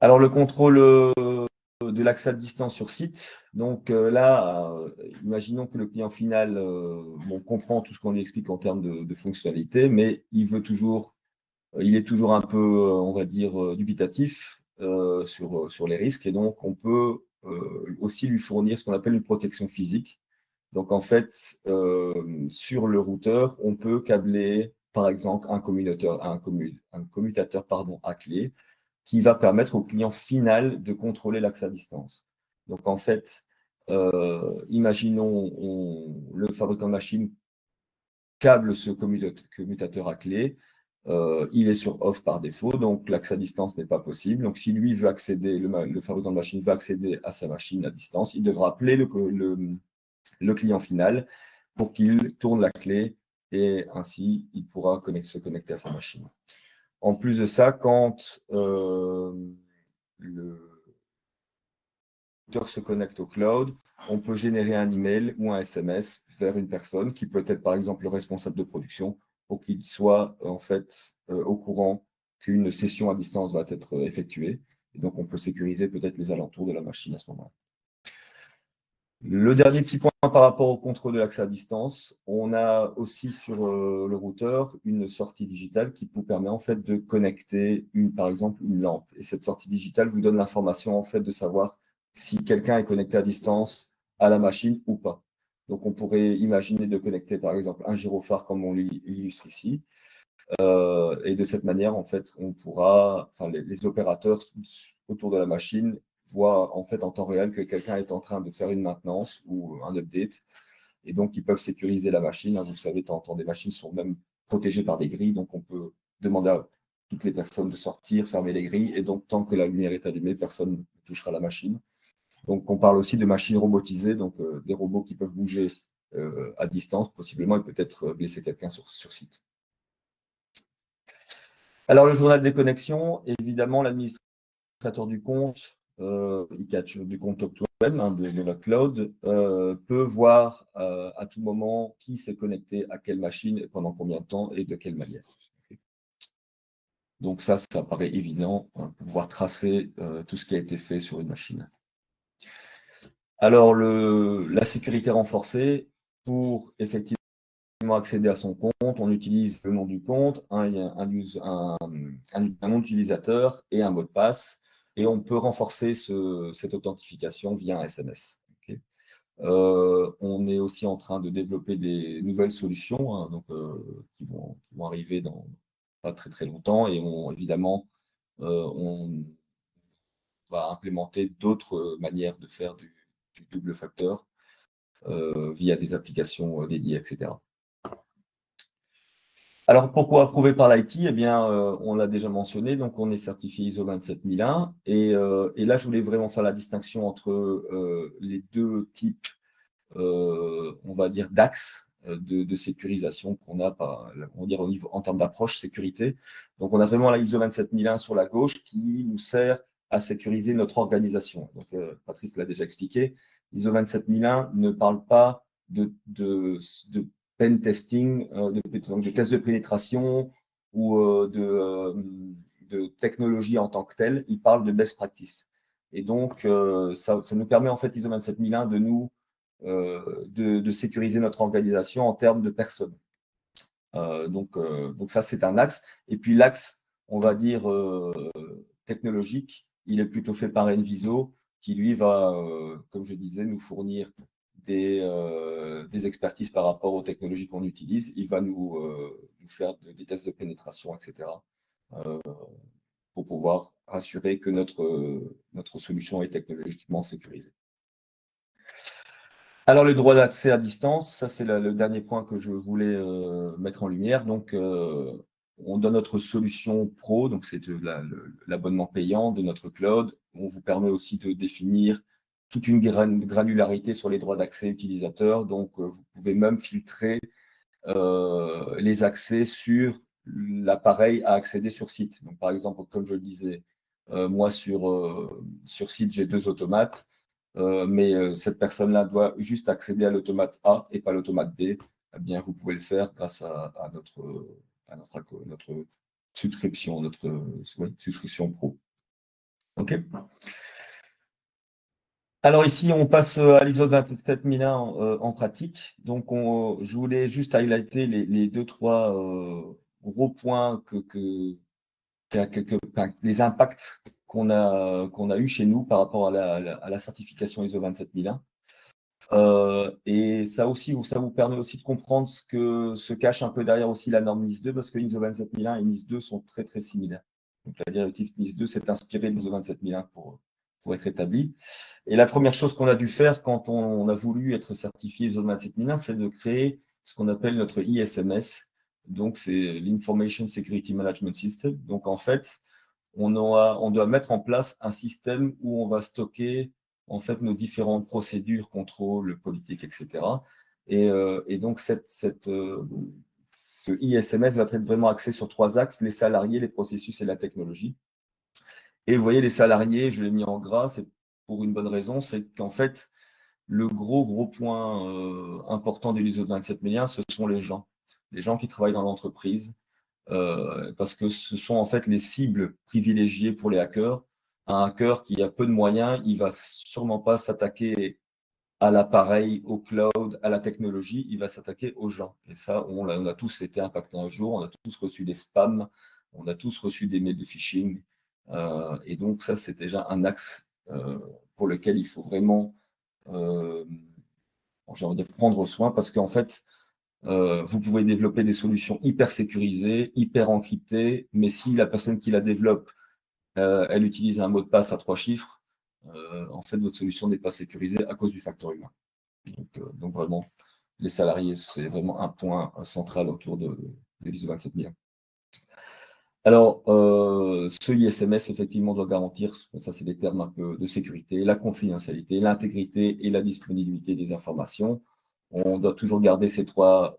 Speaker 2: Alors, le contrôle de l'accès à distance sur site. Donc là, imaginons que le client final comprend tout ce qu'on lui explique en termes de fonctionnalité, mais il est toujours un peu, on va dire, dubitatif sur les risques. Et donc, on peut aussi lui fournir ce qu'on appelle une protection physique. Donc, en fait, sur le routeur, on peut câbler, par exemple, un commutateur à clé qui va permettre au client final de contrôler l'accès à distance. Donc, en fait, imaginons le fabricant de machine câble ce commutateur à clé. Il est sur off par défaut, donc l'accès à distance n'est pas possible. Donc, si lui veut accéder, le fabricant de machine veut accéder à sa machine à distance, il devra appeler le client final pour qu'il tourne la clé et ainsi il pourra se connecter à sa machine. En plus de ça, quand le routeur se connecte au cloud, on peut générer un email ou un SMS vers une personne qui peut être par exemple le responsable de production pour qu'il soit en fait au courant qu'une session à distance va être effectuée. Et donc, on peut sécuriser peut-être les alentours de la machine à ce moment-là. Le dernier petit point par rapport au contrôle de l'accès à distance, on a aussi sur le routeur une sortie digitale qui vous permet en fait de connecter par exemple une lampe. Et cette sortie digitale vous donne l'information en fait de savoir si quelqu'un est connecté à distance à la machine ou pas. Donc on pourrait imaginer de connecter par exemple un gyrophare comme on l'illustre ici. Et de cette manière, en fait, on pourra, enfin les opérateurs autour de la machine voient en fait en temps réel que quelqu'un est en train de faire une maintenance ou un update. Et donc, ils peuvent sécuriser la machine. Vous savez, de temps en temps, des machines sont même protégées par des grilles. Donc, on peut demander à toutes les personnes de sortir, fermer les grilles. Et donc, tant que la lumière est allumée, personne ne touchera la machine. Donc, on parle aussi de machines robotisées, donc des robots qui peuvent bouger à distance, possiblement, et peut-être blesser quelqu'un sur site. Alors, le journal des connexions, évidemment, l'administrateur du compte, du compte Talk2M, de la cloud, peut voir à tout moment qui s'est connecté à quelle machine et pendant combien de temps et de quelle manière. Donc ça paraît évident, pour pouvoir tracer tout ce qui a été fait sur une machine. Alors, la sécurité renforcée, pour effectivement accéder à son compte, on utilise le nom du compte, un nom d'utilisateur et un mot de passe. Et on peut renforcer cette authentification via un SMS. Okay. On est aussi en train de développer des nouvelles solutions hein, donc, qui vont arriver dans pas très très longtemps. Et évidemment, on va implémenter d'autres manières de faire du double facteur via des applications dédiées, etc. Alors, pourquoi approuvé par l'IT? Eh bien, on l'a déjà mentionné, donc on est certifié ISO 27001. Et là, je voulais vraiment faire la distinction entre les deux types, on va dire, d'axes de sécurisation qu'on a on va dire, en termes d'approche sécurité. Donc, on a vraiment la ISO 27001 sur la gauche qui nous sert à sécuriser notre organisation. Donc, Patrice l'a déjà expliqué. ISO 27001 ne parle pas de pen testing, donc de tests de pénétration ou de technologie en tant que telle. Il parle de best practice. Et donc, ça nous permet, en fait, ISO 27001 de sécuriser notre organisation en termes de personnes. Donc ça, c'est un axe. Et puis l'axe, on va dire, technologique, il est plutôt fait par Enviso, qui lui va, comme je disais, nous fournir des expertises par rapport aux technologies qu'on utilise. Il va nous faire des tests de pénétration, etc., pour pouvoir assurer que notre solution est technologiquement sécurisée. Alors, le droit d'accès à distance, ça c'est le dernier point que je voulais mettre en lumière. Donc, on donne notre solution pro, donc c'est l'abonnement payant de notre cloud. On vous permet aussi de définir toute une granularité sur les droits d'accès utilisateurs. Donc, vous pouvez même filtrer les accès sur l'appareil à accéder sur site. Donc, par exemple, comme je le disais, moi sur site, j'ai 2 automates. Mais cette personne-là doit juste accéder à l'automate A et pas l'automate B, eh bien, vous pouvez le faire grâce à notre subscription, subscription pro. OK. Alors ici, on passe à l'ISO 27001 en pratique. Donc, je voulais juste highlighter les 2-3 gros points les impacts qu'on a eu chez nous par rapport à la certification ISO 27001. Et ça aussi, ça vous permet aussi de comprendre ce que se cache un peu derrière aussi la norme NIS 2, parce que ISO 27001 et NIS 2 sont très très similaires. Donc la directive NIS 2 s'est inspirée de l'ISO 27001 pour être établie. Et la première chose qu'on a dû faire quand on a voulu être certifié ISO 27001, c'est de créer ce qu'on appelle notre ISMS. Donc c'est l'Information Security Management System. Donc en fait, on doit mettre en place un système où on va stocker en fait nos différentes procédures, contrôles, politiques, etc. Et donc ce ISMS va être vraiment axé sur 3 axes, les salariés, les processus et la technologie. Et vous voyez, les salariés, je l'ai mis en gras, c'est pour une bonne raison, c'est qu'en fait, le gros point important de l'ISO 27001, ce sont les gens qui travaillent dans l'entreprise, parce que ce sont en fait les cibles privilégiées pour les hackers. Un hacker qui a peu de moyens, il va sûrement pas s'attaquer à l'appareil, au cloud, à la technologie, il va s'attaquer aux gens. Et ça, on a tous été impactés un jour, on a tous reçu des spams, on a tous reçu des mails de phishing. Et donc ça, c'est déjà un axe pour lequel il faut vraiment j'ai envie de prendre soin, parce qu'en fait, vous pouvez développer des solutions hyper sécurisées, hyper encryptées, mais si la personne qui la développe, elle utilise un mot de passe à 3 chiffres, en fait, votre solution n'est pas sécurisée à cause du facteur humain. Donc vraiment, les salariés, c'est vraiment un point central autour de l'ISO 27001. Alors, ce ISMS, effectivement, doit garantir, ça c'est des termes un peu de sécurité, la confidentialité, l'intégrité et la disponibilité des informations. On doit toujours garder ces 3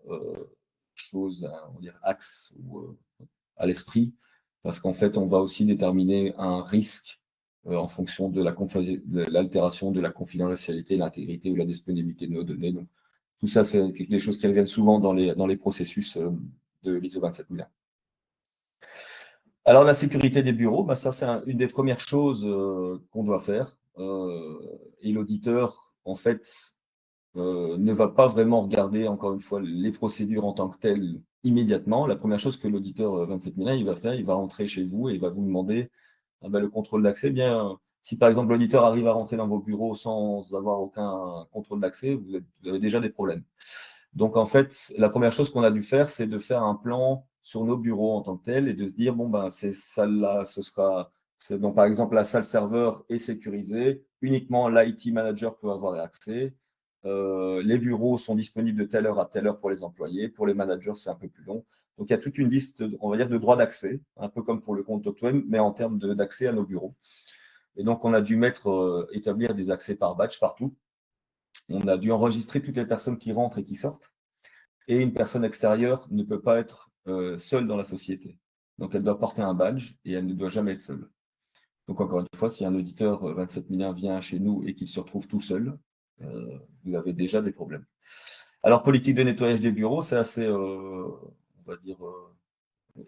Speaker 2: choses, on va dire axes à l'esprit, parce qu'en fait, on va aussi déterminer un risque en fonction de l'altération de la confidentialité, l'intégrité ou la disponibilité de nos données. Donc, tout ça, c'est des choses qui reviennent souvent dans les processus de l'ISO 27001. Alors, la sécurité des bureaux, ça, c'est une des premières choses qu'on doit faire. Et l'auditeur, en fait, ne va pas vraiment regarder, encore une fois, les procédures en tant que telles immédiatement. La première chose que l'auditeur 27001, il va faire, il va rentrer chez vous et il va vous demander le contrôle d'accès. Bien, si par exemple l'auditeur arrive à rentrer dans vos bureaux sans avoir aucun contrôle d'accès, vous avez déjà des problèmes. Donc, en fait, la première chose qu'on a dû faire, c'est de faire un plan sur nos bureaux en tant que tel et de se dire, ces salles-là, donc, par exemple, la salle serveur est sécurisée, uniquement l'IT manager peut avoir accès. Les bureaux sont disponibles de telle heure à telle heure pour les employés. Pour les managers, c'est un peu plus long. Donc, il y a toute une liste, on va dire, de droits d'accès, un peu comme pour le compte Talk2M, mais en termes d'accès à nos bureaux. Et donc, on a dû établir des accès par batch partout. On a dû enregistrer toutes les personnes qui rentrent et qui sortent. et une personne extérieure ne peut pas être seule dans la société. Donc, elle doit porter un badge et elle ne doit jamais être seule. Donc, encore une fois, si un auditeur 27001 vient chez nous et qu'il se retrouve tout seul, vous avez déjà des problèmes. Alors, politique de nettoyage des bureaux, c'est assez, on va dire,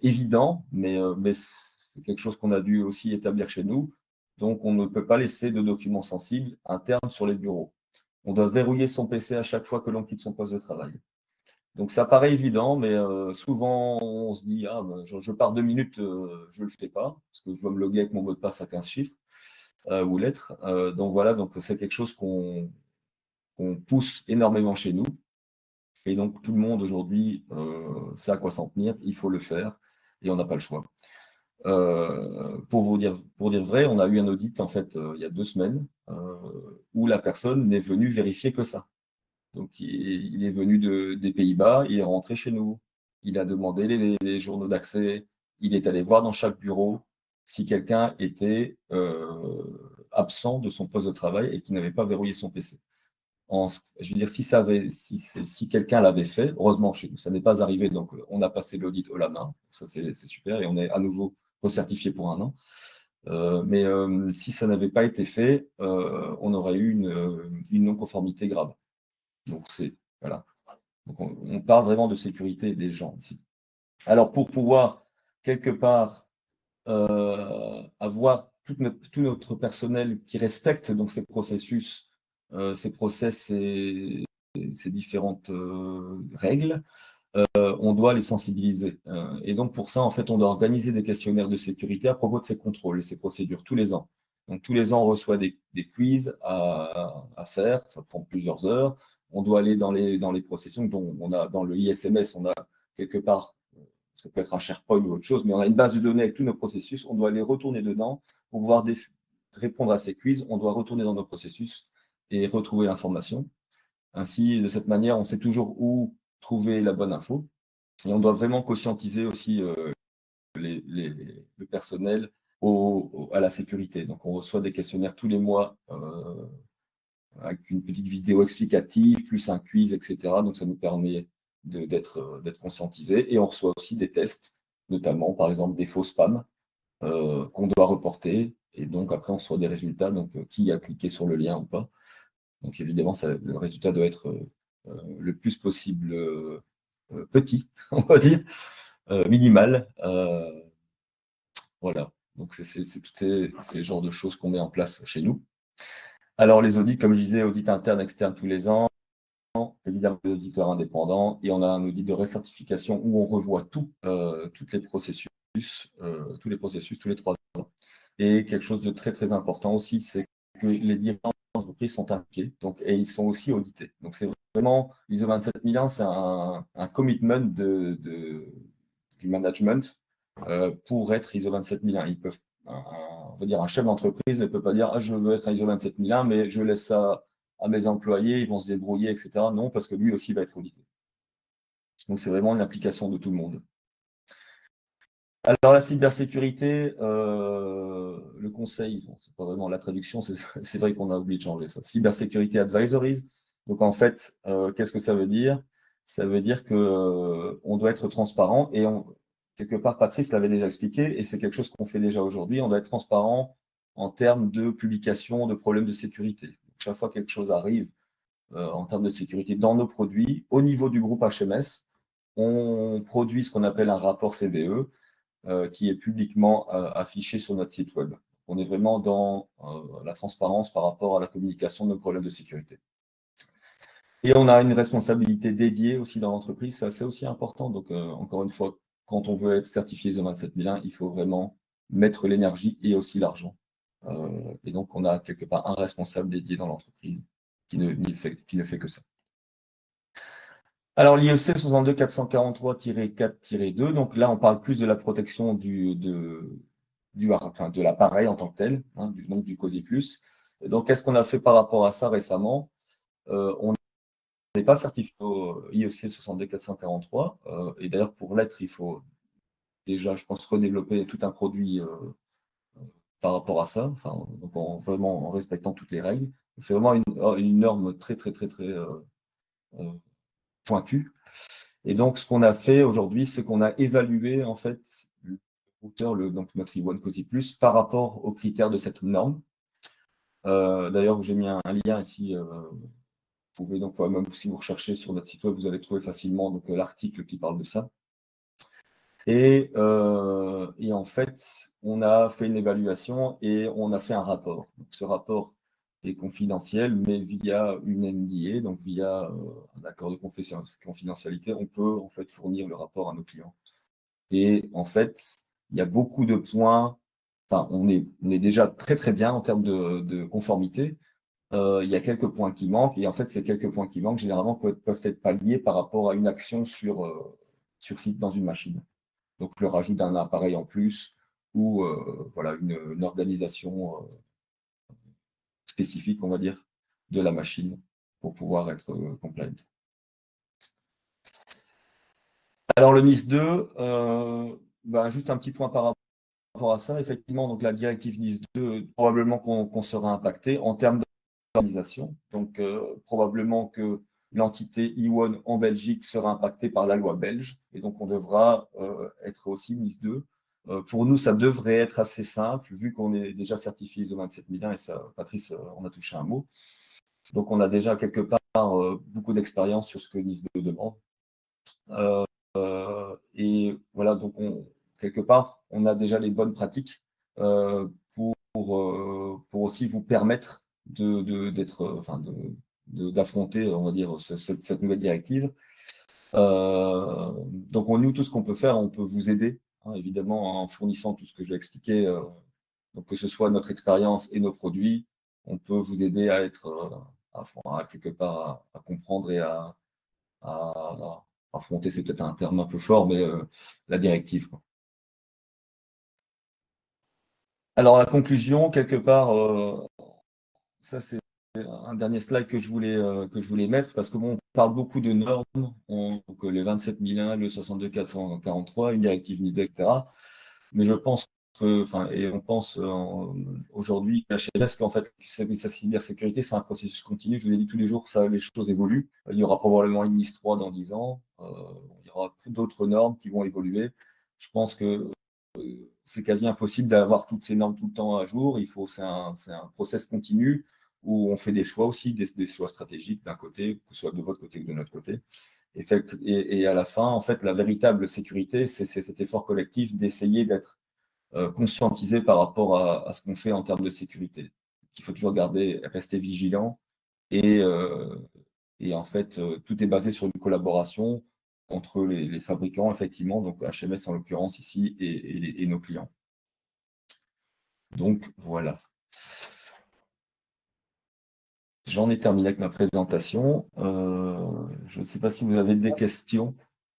Speaker 2: évident, mais c'est quelque chose qu'on a dû aussi établir chez nous. Donc, on ne peut pas laisser de documents sensibles internes sur les bureaux. On doit verrouiller son PC à chaque fois que l'on quitte son poste de travail. Donc, ça paraît évident, mais souvent, on se dit, ah, ben, je pars 2 minutes, je ne le fais pas, parce que je dois me loguer avec mon mot de passe à 15 chiffres ou lettres. Donc, voilà, donc c'est quelque chose qu'on pousse énormément chez nous. Et donc, tout le monde aujourd'hui sait à quoi s'en tenir, il faut le faire, et on n'a pas le choix. Pour dire vrai, on a eu un audit, en fait, il y a 2 semaines, où la personne n'est venue vérifier que ça. Donc, il est venu des Pays-Bas, il est rentré chez nous, il a demandé les journaux d'accès, il est allé voir dans chaque bureau si quelqu'un était absent de son poste de travail et qui n'avait pas verrouillé son PC. Je veux dire, si quelqu'un l'avait fait, heureusement chez nous, ça n'est pas arrivé, donc on a passé l'audit haut la main, ça c'est super, et on est à nouveau recertifié pour 1 an. Mais si ça n'avait pas été fait, on aurait eu une non-conformité grave. Donc, voilà. Donc on parle vraiment de sécurité des gens ici. Alors, pour pouvoir, quelque part, avoir tout notre personnel qui respecte donc ces processus, ces process, ces différentes règles, on doit les sensibiliser. Et donc, pour ça, en fait, on doit organiser des questionnaires de sécurité à propos de ces contrôles et ces procédures tous les ans. Donc, tous les ans, on reçoit des quiz à faire. Ça prend plusieurs heures. On doit aller dans les processions. Donc, on a, dans le ISMS, on a quelque part, ça peut être un SharePoint ou autre chose, mais on a une base de données avec tous nos processus. On doit aller retourner dedans pour pouvoir répondre à ces quiz. On doit retourner dans nos processus et retrouver l'information. Ainsi, de cette manière, on sait toujours où trouver la bonne info. Et on doit vraiment conscientiser aussi le personnel à la sécurité. Donc, on reçoit des questionnaires tous les mois avec une petite vidéo explicative, plus un quiz, etc. Donc, ça nous permet d'être conscientisés. Et on reçoit aussi des tests, notamment, par exemple, des faux spams qu'on doit reporter. Et donc, après, on reçoit des résultats, donc qui a cliqué sur le lien ou pas. Donc, évidemment, le résultat doit être le plus possible petit, on va dire, minimal. Voilà. Donc, c'est tous ces genres de choses qu'on met en place chez nous. Alors, les audits, comme je disais, audit interne, externe tous les ans, évidemment, les auditeurs indépendants, et on a un audit de récertification où on revoit tous les processus tous les 3 ans. Et quelque chose de très, très important aussi, c'est que les dirigeants d'entreprise sont impliqués, et ils sont aussi audités. Donc, c'est vraiment, l'ISO 27001, c'est un commitment du management pour être ISO 27001. On va dire, un chef d'entreprise ne peut pas dire je veux être ISO 27001, mais je laisse ça à mes employés, ils vont se débrouiller, etc. Non, parce que lui aussi va être audité. Donc, c'est vraiment une application de tout le monde. Alors, la cybersécurité, le conseil, bon, c'est pas vraiment la traduction, c'est vrai qu'on a oublié de changer ça. Cybersécurité Advisories. Donc, en fait, qu'est-ce que ça veut dire? Ça veut dire qu'on doit être transparent et quelque part, Patrice l'avait déjà expliqué et c'est quelque chose qu'on fait déjà aujourd'hui. On doit être transparent en termes de publication de problèmes de sécurité. Chaque fois que quelque chose arrive en termes de sécurité dans nos produits, au niveau du groupe HMS, on produit ce qu'on appelle un rapport CVE qui est publiquement affiché sur notre site web. On est vraiment dans la transparence par rapport à la communication de nos problèmes de sécurité. Et on a une responsabilité dédiée aussi dans l'entreprise, ça c'est aussi important. Donc, encore une fois, quand on veut être certifié ISO 27001, il faut vraiment mettre l'énergie et aussi l'argent. Et donc, on a quelque part un responsable dédié dans l'entreprise qui ne fait que ça. Alors, l'IEC 62443-4-2, donc là, on parle plus de la protection de l'appareil en tant que tel, hein, donc du COSI+. Donc, qu'est-ce qu'on a fait par rapport à ça récemment? On n'est pas certifié au IEC 62443, et d'ailleurs, pour l'être, il faut déjà, je pense, redévelopper tout un produit par rapport à ça, enfin, donc vraiment en respectant toutes les règles. C'est vraiment une norme très, très, très, très pointue. Et donc, ce qu'on a fait aujourd'hui, c'est qu'on a évalué en fait le routeur, donc notre i1 Cozy Plus, par rapport aux critères de cette norme. D'ailleurs, j'ai mis un lien ici. Vous pouvez donc, même si vous recherchez sur notre site web, vous allez trouver facilement donc l'article qui parle de ça. Et en fait, on a fait une évaluation et on a fait un rapport. Donc, ce rapport est confidentiel, mais via une NDA, donc via un accord de confidentialité, on peut en fait fournir le rapport à nos clients. Et en fait, il y a beaucoup de points. Enfin, on est déjà très très bien en termes de conformité. Il y a quelques points qui manquent, et en fait, ces quelques points qui manquent, généralement, peuvent être palliés par rapport à une action sur site dans une machine. Donc, le rajout d'un appareil en plus ou voilà, une organisation spécifique, on va dire, de la machine pour pouvoir être compliant. Alors, le NIS 2, juste un petit point par rapport à ça. Effectivement, donc la directive NIS 2, probablement qu'on sera impacté en termes d'organisation. Donc, probablement que l'entité i1 en Belgique sera impactée par la loi belge. Et donc, on devra être aussi NIS 2. Pour nous, ça devrait être assez simple, vu qu'on est déjà certifié ISO 27001, et ça, Patrice, on a touché un mot. Donc, on a déjà quelque part beaucoup d'expérience sur ce que NIS 2 demande. Et voilà, donc quelque part, on a déjà les bonnes pratiques pour aussi vous permettre d'affronter, on va dire, cette nouvelle directive. Donc, nous, tout ce qu'on peut faire, on peut vous aider, hein, évidemment, en fournissant tout ce que j'ai expliqué, donc que ce soit notre expérience et nos produits, on peut vous aider à être, quelque part, à comprendre et à affronter, c'est peut-être un terme un peu fort, mais la directive, quoi. Alors, la conclusion, quelque part, ça c'est un dernier slide que je voulais mettre, parce que bon, on parle beaucoup de normes, donc les 27001, le 62443, une directive NIS, etc. Mais je pense que, et on pense aujourd'hui à HLS qu'en fait, sa cybersécurité, c'est un processus continu. Je vous ai dit, tous les jours, les choses évoluent. Il y aura probablement une NIS 3 dans 10 ans. Il y aura d'autres normes qui vont évoluer. Je pense que c'est quasi impossible d'avoir toutes ces normes tout le temps à jour. C'est un process continu où on fait des choix aussi, des choix stratégiques d'un côté, que ce soit de votre côté ou de notre côté. Et à la fin, en fait, la véritable sécurité, c'est cet effort collectif d'essayer d'être conscientisé par rapport à ce qu'on fait en termes de sécurité. Il faut toujours rester vigilant. Et en fait, tout est basé sur une collaboration entre les fabricants, effectivement, donc HMS en l'occurrence ici, et nos clients. Donc, voilà. J'en ai terminé avec ma présentation. Je ne sais pas si vous avez des questions.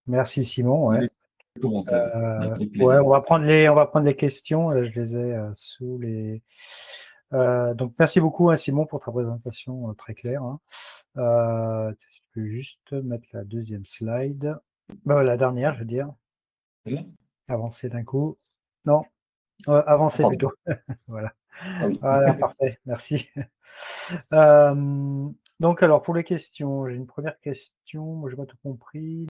Speaker 1: Merci Simon. Ouais.
Speaker 2: Des commentaires. Avec
Speaker 1: Ouais,
Speaker 2: plaisir.
Speaker 1: on va prendre les questions. Je les ai sous les. Donc merci beaucoup hein, Simon pour ta présentation très claire. Hein. Je peux juste mettre la deuxième slide. La dernière, je veux dire. Avancer d'un coup. Non, avancer plutôt. Voilà.
Speaker 2: Ah oui.
Speaker 1: Voilà, parfait. Merci. Donc alors pour les questions, j'ai une première question. Moi, je n'ai pas tout compris.